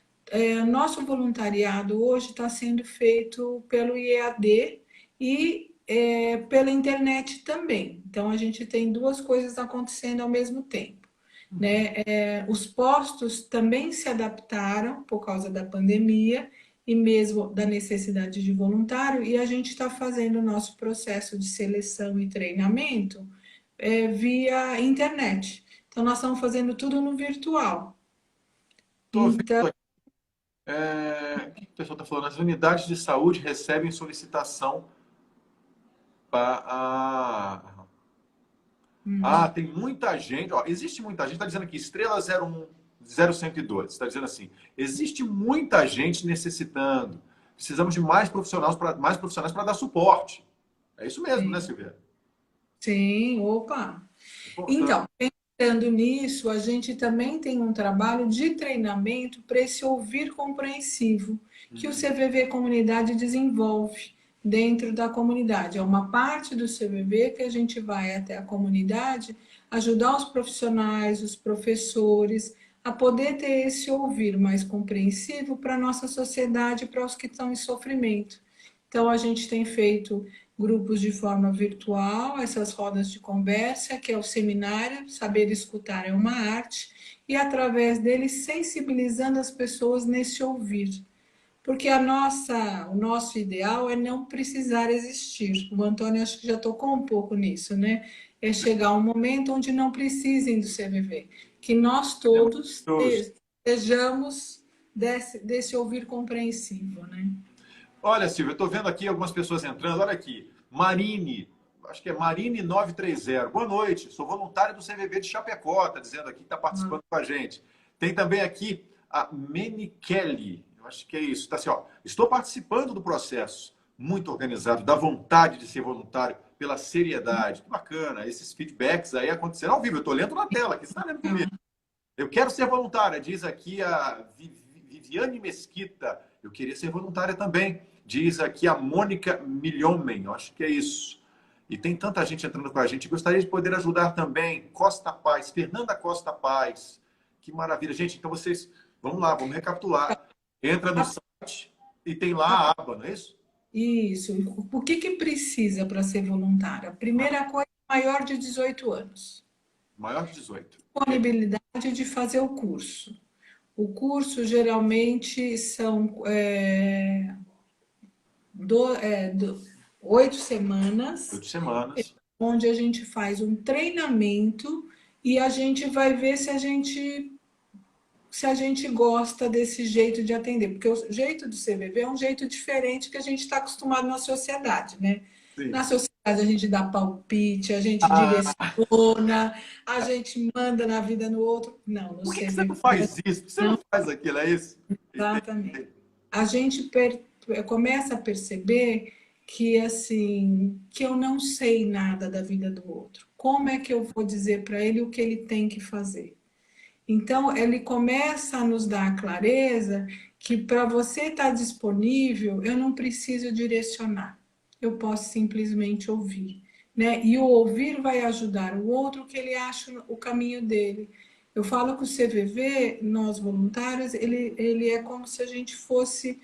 Nosso voluntariado hoje está sendo feito pelo IEAD e pela internet também. Então, a gente tem duas coisas acontecendo ao mesmo tempo, né? Os postos também se adaptaram por causa da pandemia e mesmo da necessidade de voluntário, e a gente está fazendo o nosso processo de seleção e treinamento via internet. Então, nós estamos fazendo tudo no virtual. Estou vendo Então, aqui. O que o pessoal está falando? As unidades de saúde recebem solicitação para. Tem muita gente. Ó, existe muita gente, está dizendo aqui, Estrela 01, 0102. Está dizendo assim: existe muita gente necessitando. Precisamos de mais profissionais para dar suporte. É isso mesmo, né, sim, Silvia? sim, opa. Importante. Então, pensando nisso, a gente também tem um trabalho de treinamento para esse ouvir compreensivo que o CVV Comunidade desenvolve dentro da comunidade. É uma parte do CVV que a gente vai até a comunidade ajudar os profissionais, os professores, a poder ter esse ouvir mais compreensivo para a nossa sociedade, para os que estão em sofrimento. Então, a gente tem feito grupos de forma virtual, essas rodas de conversa, que é o seminário Saber Escutar é uma Arte, e através dele sensibilizando as pessoas nesse ouvir. Porque o nosso ideal é não precisar existir. O Antônio acho que já tocou um pouco nisso, né? É chegar um momento onde não precisem do CVV, que nós É todos muito. sejamos desse ouvir compreensivo, né? Olha, Silvia, eu estou vendo aqui algumas pessoas entrando. Olha aqui. Marine, acho que é Marine 930. Boa noite, sou voluntária do CVV de Chapecó, está dizendo aqui que está participando com a gente. Tem também aqui a Menikele, eu acho que é isso. Está assim, ó. Estou participando do processo, muito organizado, da vontade de ser voluntário, pela seriedade. Que bacana, esses feedbacks aí aconteceram ao vivo. Eu estou lendo na tela, aqui você está lendo comigo. Eu quero ser voluntária, diz aqui a Viviane Mesquita. Eu queria ser voluntária também. Diz aqui a Mônica Milhomem, eu acho que é isso. E tem tanta gente entrando com a gente. Gostaria de poder ajudar também. Costa Paz, Fernanda Costa Paz. Que maravilha. Gente, então vocês, vamos lá, vamos recapitular. Entra no site e tem lá a aba, não é isso? Isso. O que precisa para ser voluntária? A primeira coisa, maior de 18 anos. Maior de 18. Ok. Disponibilidade de fazer o curso. O curso geralmente são 8 semanas, 8 semanas. onde a gente faz um treinamento e a gente vai ver se a gente gosta desse jeito de atender, porque o jeito do CVV é um jeito diferente que a gente está acostumado na sociedade, né? Sim. Na sociedade a gente dá palpite, a gente direciona, a gente manda na vida no outro. Não, no Por que você não CVV, faz isso? Por que você não não, faz aquilo? É isso? exatamente. A gente começa a perceber que assim, que eu não sei nada da vida do outro. Como é que eu vou dizer para ele o que ele tem que fazer? Então, ele começa a nos dar a clareza que para você estar disponível, eu não preciso direcionar, eu posso simplesmente ouvir, né? E o ouvir vai ajudar o outro que ele acha o caminho dele. Eu falo que o CVV, nós voluntários, ele é como se a gente fosse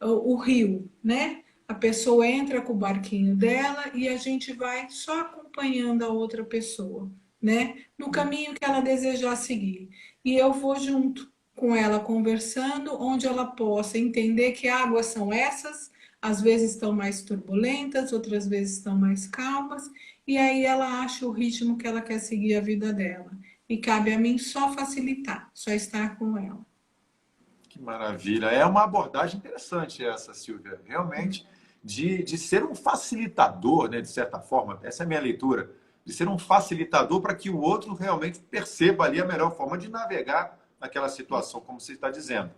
o rio, né? A pessoa entra com o barquinho dela e a gente vai só acompanhando a outra pessoa, né? No caminho que ela desejar seguir. E eu vou junto com ela conversando, onde ela possa entender que águas são essas, às vezes estão mais turbulentas, outras vezes estão mais calmas, e aí ela acha o ritmo que ela quer seguir a vida dela. E cabe a mim só facilitar, só estar com ela. Que maravilha. É uma abordagem interessante essa, Silvia. Realmente, de ser um facilitador, né, de certa forma. Essa é a minha leitura. De ser um facilitador para que o outro realmente perceba ali a melhor forma de navegar naquela situação, como você está dizendo.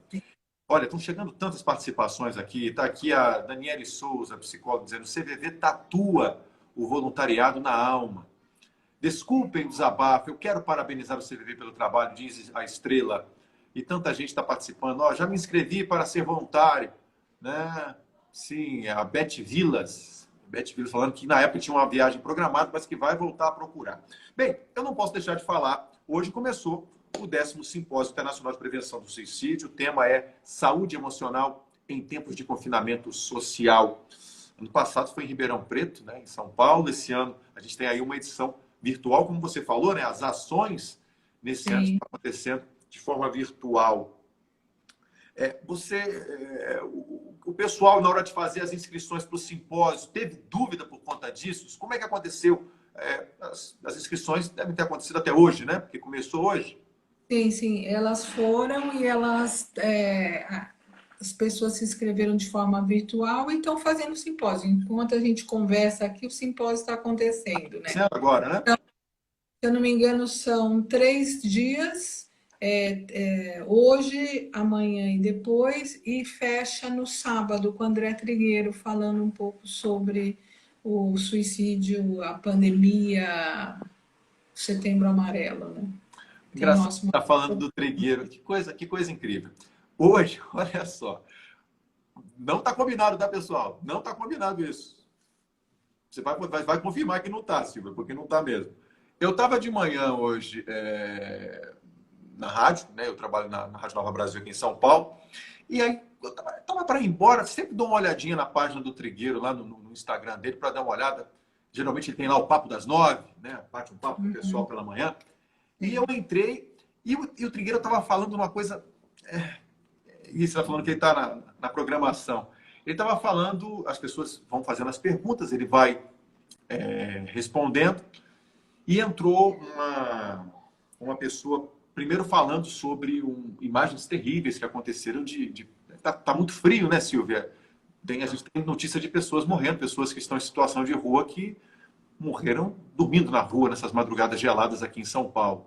Olha, estão chegando tantas participações aqui. Está aqui a Daniele Souza, psicóloga, dizendo: o CVV tatua o voluntariado na alma. Desculpem o desabafo, eu quero parabenizar o CVV pelo trabalho, diz a Estrela. E tanta gente está participando. Ó, já me inscrevi para ser voluntário, né? Sim, a Beth Vilas. Beth Vilas falando que na época tinha uma viagem programada, mas que vai voltar a procurar. Bem, eu não posso deixar de falar. Hoje começou o 10º Simpósio Internacional de Prevenção do Suicídio. O tema é Saúde Emocional em Tempos de Confinamento Social. Ano passado foi em Ribeirão Preto, né, em São Paulo. Esse ano a gente tem aí uma edição virtual, como você falou, né? As ações nesse ano estão acontecendo de forma virtual. O pessoal, na hora de fazer as inscrições para o simpósio, teve dúvida por conta disso? Como é que aconteceu? As inscrições devem ter acontecido até hoje, né? Porque começou hoje. Sim, sim, elas foram e as pessoas se inscreveram de forma virtual e estão fazendo simpósio. Enquanto a gente conversa aqui, o simpósio está acontecendo, né? Agora, né? Então, se eu não me engano, são 3 dias, hoje, amanhã e depois, e fecha no sábado com o André Trigueiro falando um pouco sobre o suicídio, a pandemia, Setembro Amarelo, né? Engraçado estar falando do Trigueiro. Que coisa incrível. Hoje, olha só, não está combinado, tá, pessoal? Não está combinado isso. Você vai confirmar que não está, Silvia, porque não está mesmo. Eu estava de manhã hoje na rádio, né? Eu trabalho na Rádio Nova Brasil aqui em São Paulo. E aí, eu estava para ir embora, sempre dou uma olhadinha na página do Trigueiro, lá no Instagram dele, para dar uma olhada. Geralmente ele tem lá o Papo das 9, né? Bate um papo com o pessoal pela manhã. E eu entrei e o Trigueiro estava falando uma coisa... E você está falando que ele está na programação. Ele estava falando, as pessoas vão fazendo as perguntas, ele vai respondendo. E entrou uma pessoa, primeiro falando sobre imagens terríveis que aconteceram Tá muito frio, né, Silvia? A gente tem notícia de pessoas morrendo, pessoas que estão em situação de rua que morreram dormindo na rua nessas madrugadas geladas aqui em São Paulo.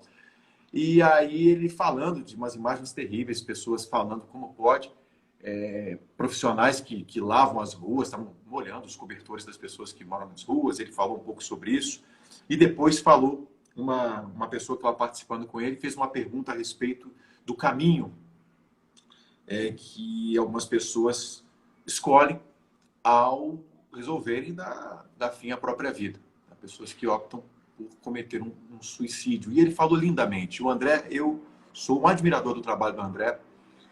E aí ele falando de umas imagens terríveis, pessoas falando como pode, profissionais que lavam as ruas, estavam molhando os cobertores das pessoas que moram nas ruas. Ele falou um pouco sobre isso. E depois falou, uma pessoa que estava participando com ele, fez uma pergunta a respeito do caminho que algumas pessoas escolhem ao resolverem dar fim à própria vida. Pessoas que optam por cometer um suicídio. E ele falou lindamente. O André, eu sou um admirador do trabalho do André,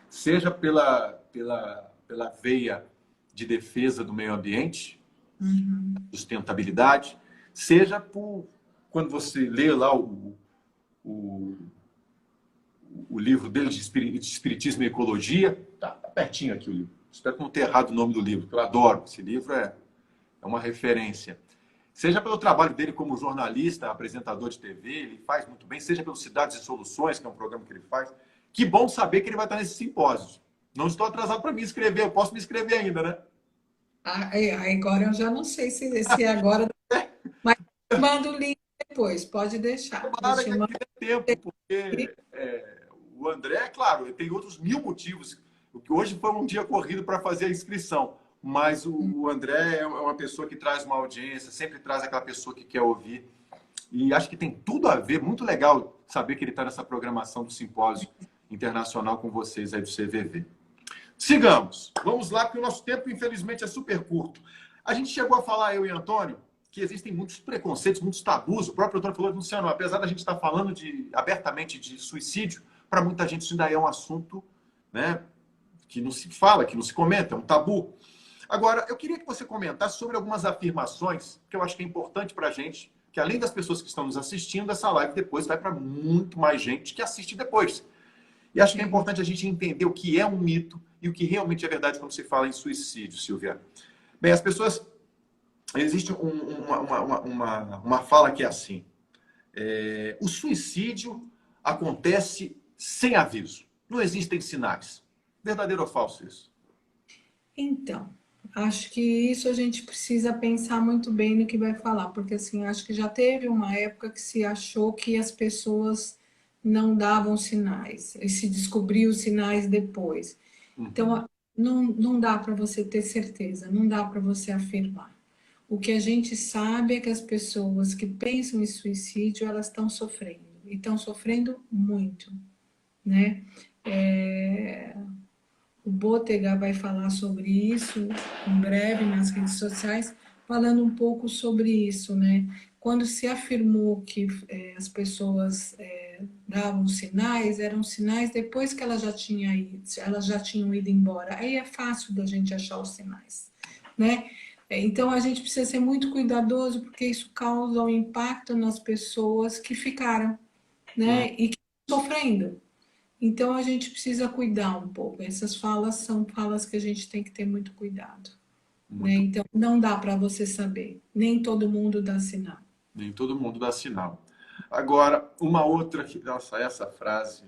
seja pela veia de defesa do meio ambiente, sustentabilidade, seja quando você lê lá o livro dele de Espiritismo e Ecologia, tá pertinho aqui o livro. Espero que não tenha errado o nome do livro, porque eu adoro. Esse livro é uma referência. Seja pelo trabalho dele como jornalista, apresentador de TV, ele faz muito bem, seja pelo Cidades e Soluções, que é um programa que ele faz. Que bom saber que ele vai estar nesse simpósio. Não estou atrasado para me inscrever, eu posso me inscrever ainda, né? Agora eu já não sei se é agora, mas manda o link depois, pode deixar. Eu Tomara te que mando aqui dê tempo, porque o André, claro, ele tem outros mil motivos. O que hoje foi um dia corrido para fazer a inscrição, mas o André é uma pessoa que traz uma audiência, sempre traz aquela pessoa que quer ouvir. E acho que tem tudo a ver, muito legal saber que ele está nessa programação do simpósio internacional com vocês aí do CVV. Sigamos. Vamos lá, porque o nosso tempo, infelizmente, é super curto. A gente chegou a falar, eu e Antônio, que existem muitos preconceitos, muitos tabus. O próprio Antônio falou, Luciano, apesar da gente estar falando abertamente de suicídio, para muita gente isso ainda é um assunto, né, que não se fala, que não se comenta, é um tabu. Agora, eu queria que você comentasse sobre algumas afirmações que eu acho que é importante para a gente, que além das pessoas que estão nos assistindo, essa live depois vai para muito mais gente que assiste depois. E acho que é importante a gente entender o que é um mito e o que realmente é verdade quando se fala em suicídio, Silvia. Bem, as pessoas... Existe uma fala que é assim: o suicídio acontece sem aviso. Não existem sinais. Verdadeiro ou falso isso? Então, acho que isso a gente precisa pensar muito bem no que vai falar, porque assim, acho que já teve uma época que se achou que as pessoas não davam sinais, e se descobriu os sinais depois. Então, não dá para você ter certeza, não dá para você afirmar. O que a gente sabe é que as pessoas que pensam em suicídio, elas estão sofrendo, e estão sofrendo muito, né? O Botega vai falar sobre isso em breve nas redes sociais, falando um pouco sobre isso, né? Quando se afirmou que as pessoas davam sinais, eram sinais depois que elas já tinham ido embora. Aí é fácil da gente achar os sinais, né? Então a gente precisa ser muito cuidadoso, porque isso causa um impacto nas pessoas que ficaram, né? E que estão sofrendo. Então a gente precisa cuidar um pouco. Essas falas são falas que a gente tem que ter muito cuidado, né? Então não dá para você saber, nem todo mundo dá sinal. Nem todo mundo dá sinal. Agora, uma outra que... Nossa, essa frase...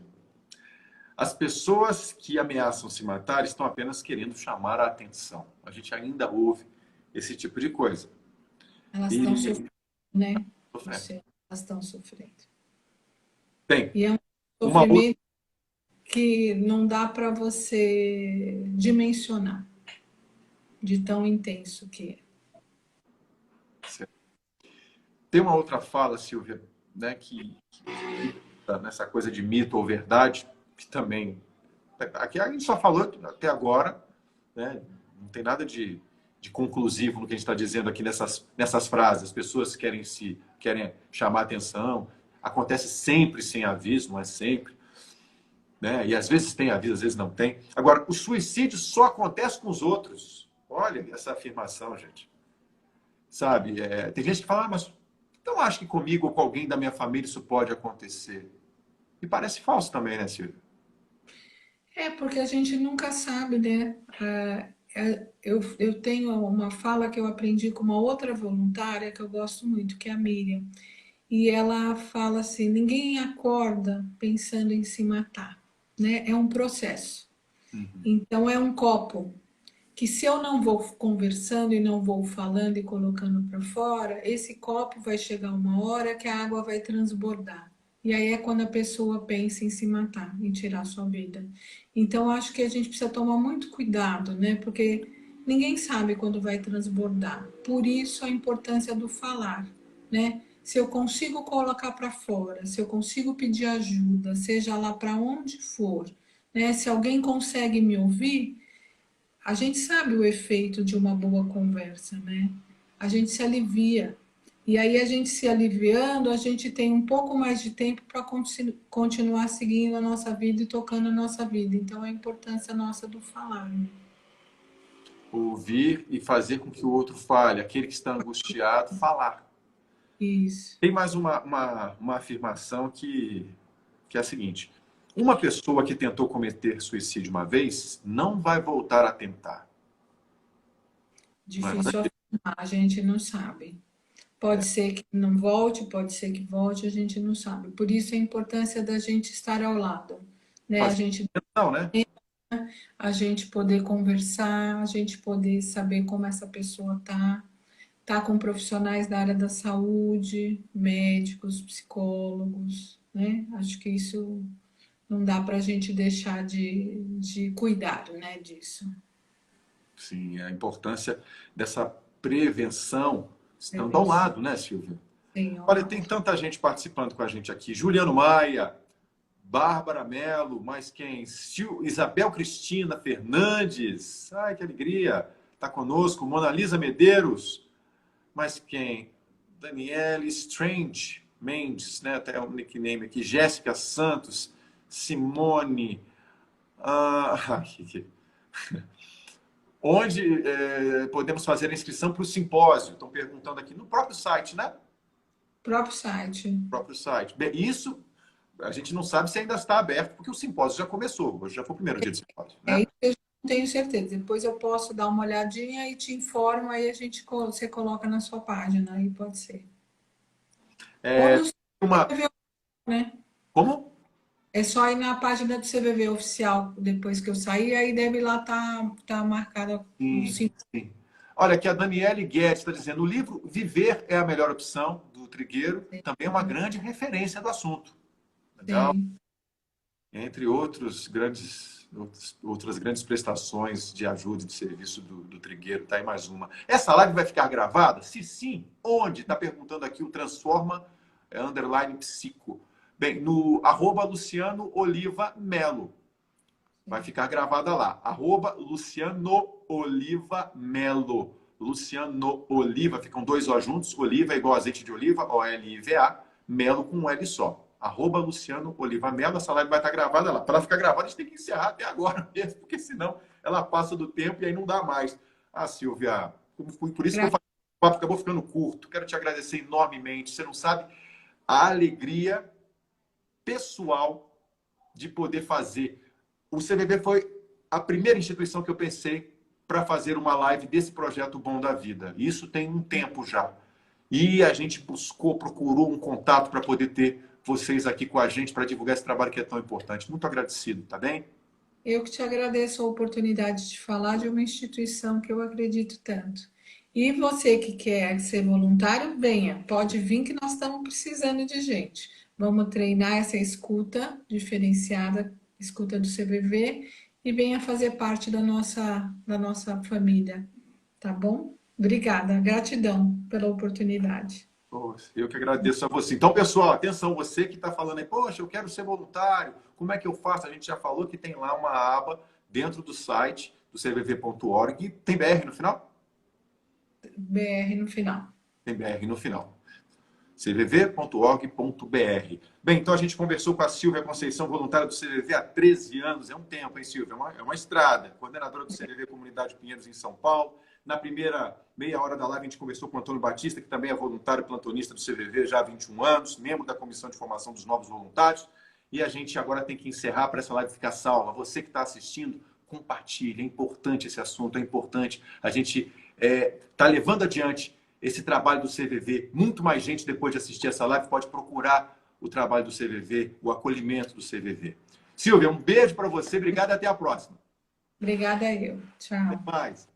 As pessoas que ameaçam se matar estão apenas querendo chamar a atenção. A gente ainda ouve esse tipo de coisa. Elas estão sofrendo, né? Sofrendo. Elas estão sofrendo. Bem, E é um uma outra... sofrimento que não dá para você dimensionar, de tão intenso que é. Tem uma outra fala, Silvia, né, que tá nessa coisa de mito ou verdade, que também... Aqui a gente só falou até agora, né, não tem nada de conclusivo no que a gente está dizendo aqui nessas frases. As pessoas querem chamar atenção, acontece sempre sem aviso, não é sempre, né? E às vezes tem aviso, às vezes não tem. Agora, o suicídio só acontece com os outros. Olha essa afirmação, gente. Sabe, tem gente que fala, mas então acho que comigo ou com alguém da minha família isso pode acontecer. E parece falso também, né, Silvia? Porque a gente nunca sabe, né? Eu tenho uma fala que eu aprendi com uma outra voluntária que eu gosto muito, que é a Miriam. E ela fala assim: ninguém acorda pensando em se matar, né? É um processo. Então é um copo que, se eu não vou conversando e não vou falando e colocando para fora, esse copo vai chegar uma hora que a água vai transbordar. E aí é quando a pessoa pensa em se matar, em tirar sua vida. Então acho que a gente precisa tomar muito cuidado, né? Porque ninguém sabe quando vai transbordar. Por isso a importância do falar, né? Se eu consigo colocar para fora, se eu consigo pedir ajuda, seja lá para onde for, né? Se alguém consegue me ouvir, a gente sabe o efeito de uma boa conversa, né? A gente se alivia. E aí, a gente se aliviando, a gente tem um pouco mais de tempo para continuar seguindo a nossa vida e tocando a nossa vida. Então, a importância nossa do falar, né? Ouvir e fazer com que o outro fale. Aquele que está angustiado, falar. Isso. Tem mais uma afirmação que é a seguinte: uma pessoa que tentou cometer suicídio uma vez não vai voltar a tentar. Difícil afirmar, a gente não sabe. Pode ser que não volte, pode ser que volte, a gente não sabe. Por isso a importância da gente estar ao lado, né? A gente não, né? a gente poder conversar, a gente poder saber como essa pessoa tá com profissionais da área da saúde, médicos, psicólogos, né? Acho que isso não dá para a gente deixar de cuidar, né, disso. Sim, a importância dessa prevenção estando ao lado, né, Silvia? Sim, Olha, tem tanta gente participando com a gente aqui. Juliano Maia, Bárbara Melo, mais quem? Isabel Cristina Fernandes. Ai, que alegria. Está conosco. Mona Lisa Medeiros. Mais quem? Daniele Strange Mendes, né? Até o nickname aqui. Jéssica Santos. Simone. Onde podemos fazer a inscrição para o simpósio? Estão perguntando aqui no próprio site, né? Próprio site. Próprio site. Bem, isso a gente não sabe se ainda está aberto, porque o simpósio já começou. Hoje já foi o primeiro dia do simpósio, né? É isso que eu não tenho certeza. Depois eu posso dar uma olhadinha e te informo, aí você coloca na sua página, aí pode ser. Ou no CVV, né? Como? É só ir na página do CVV oficial, depois que eu sair, aí deve lá tá marcada o Sim. Olha, aqui a Daniele Guedes está dizendo, o livro Viver é a Melhor Opção, do Trigueiro, também é uma grande referência do assunto. Legal? Sim. Entre outras grandes prestações de ajuda e de serviço do Trigueiro, tá aí mais uma. Essa live vai ficar gravada? Se sim, onde? Está perguntando aqui o Transforma _psico. Bem, no @Luciano Oliva Melo. Vai ficar gravada lá. @Luciano Oliva Melo. Luciano Oliva, ficam 2 O juntos. Oliva é igual azeite de oliva, OLIVA. Melo com um L só. @Luciano Oliva Melo. Essa live vai estar gravada lá. Para ela ficar gravada, a gente tem que encerrar até agora mesmo, porque senão ela passa do tempo e aí não dá mais. Silvia, por isso que eu falei, o papo acabou ficando curto. Quero te agradecer enormemente. Você não sabe a alegria pessoal de poder fazer. O CVV foi a primeira instituição que eu pensei para fazer uma live desse projeto Bom da Vida. Isso tem um tempo já. E a gente procurou um contato para poder ter vocês aqui com a gente para divulgar esse trabalho que é tão importante. Muito agradecido, tá bem? Eu que te agradeço a oportunidade de falar de uma instituição que eu acredito tanto. E você que quer ser voluntário, venha, pode vir que nós estamos precisando de gente. Vamos treinar essa escuta diferenciada, escuta do CVV, e venha fazer parte da nossa família, tá bom? Obrigada, gratidão pela oportunidade. Eu que agradeço a você. Então, pessoal, atenção, você que está falando aí, poxa, eu quero ser voluntário, como é que eu faço? A gente já falou que tem lá uma aba dentro do site do cvv.org. Tem BR no final? BR no final. Tem BR no final. cvv.org.br. Bem, então a gente conversou com a Silvia Conceição, voluntária do CVV há 13 anos. É um tempo, hein, Silvia? É uma estrada. Coordenadora do CVV Comunidade Pinheiros, em São Paulo. Na primeira meia hora da live, a gente conversou com o Antônio Batista, que também é voluntário plantonista do CVV já há 21 anos, membro da Comissão de Formação dos Novos Voluntários. E a gente agora tem que encerrar para essa live ficar salva. Você que está assistindo, compartilhe. É importante esse assunto, é importante. A gente está levando adiante esse trabalho do CVV. Muito mais gente, depois de assistir essa live, pode procurar o trabalho do CVV, o acolhimento do CVV. Silvia, um beijo para você. Obrigado e até a próxima. Obrigada eu. Tchau. Até mais.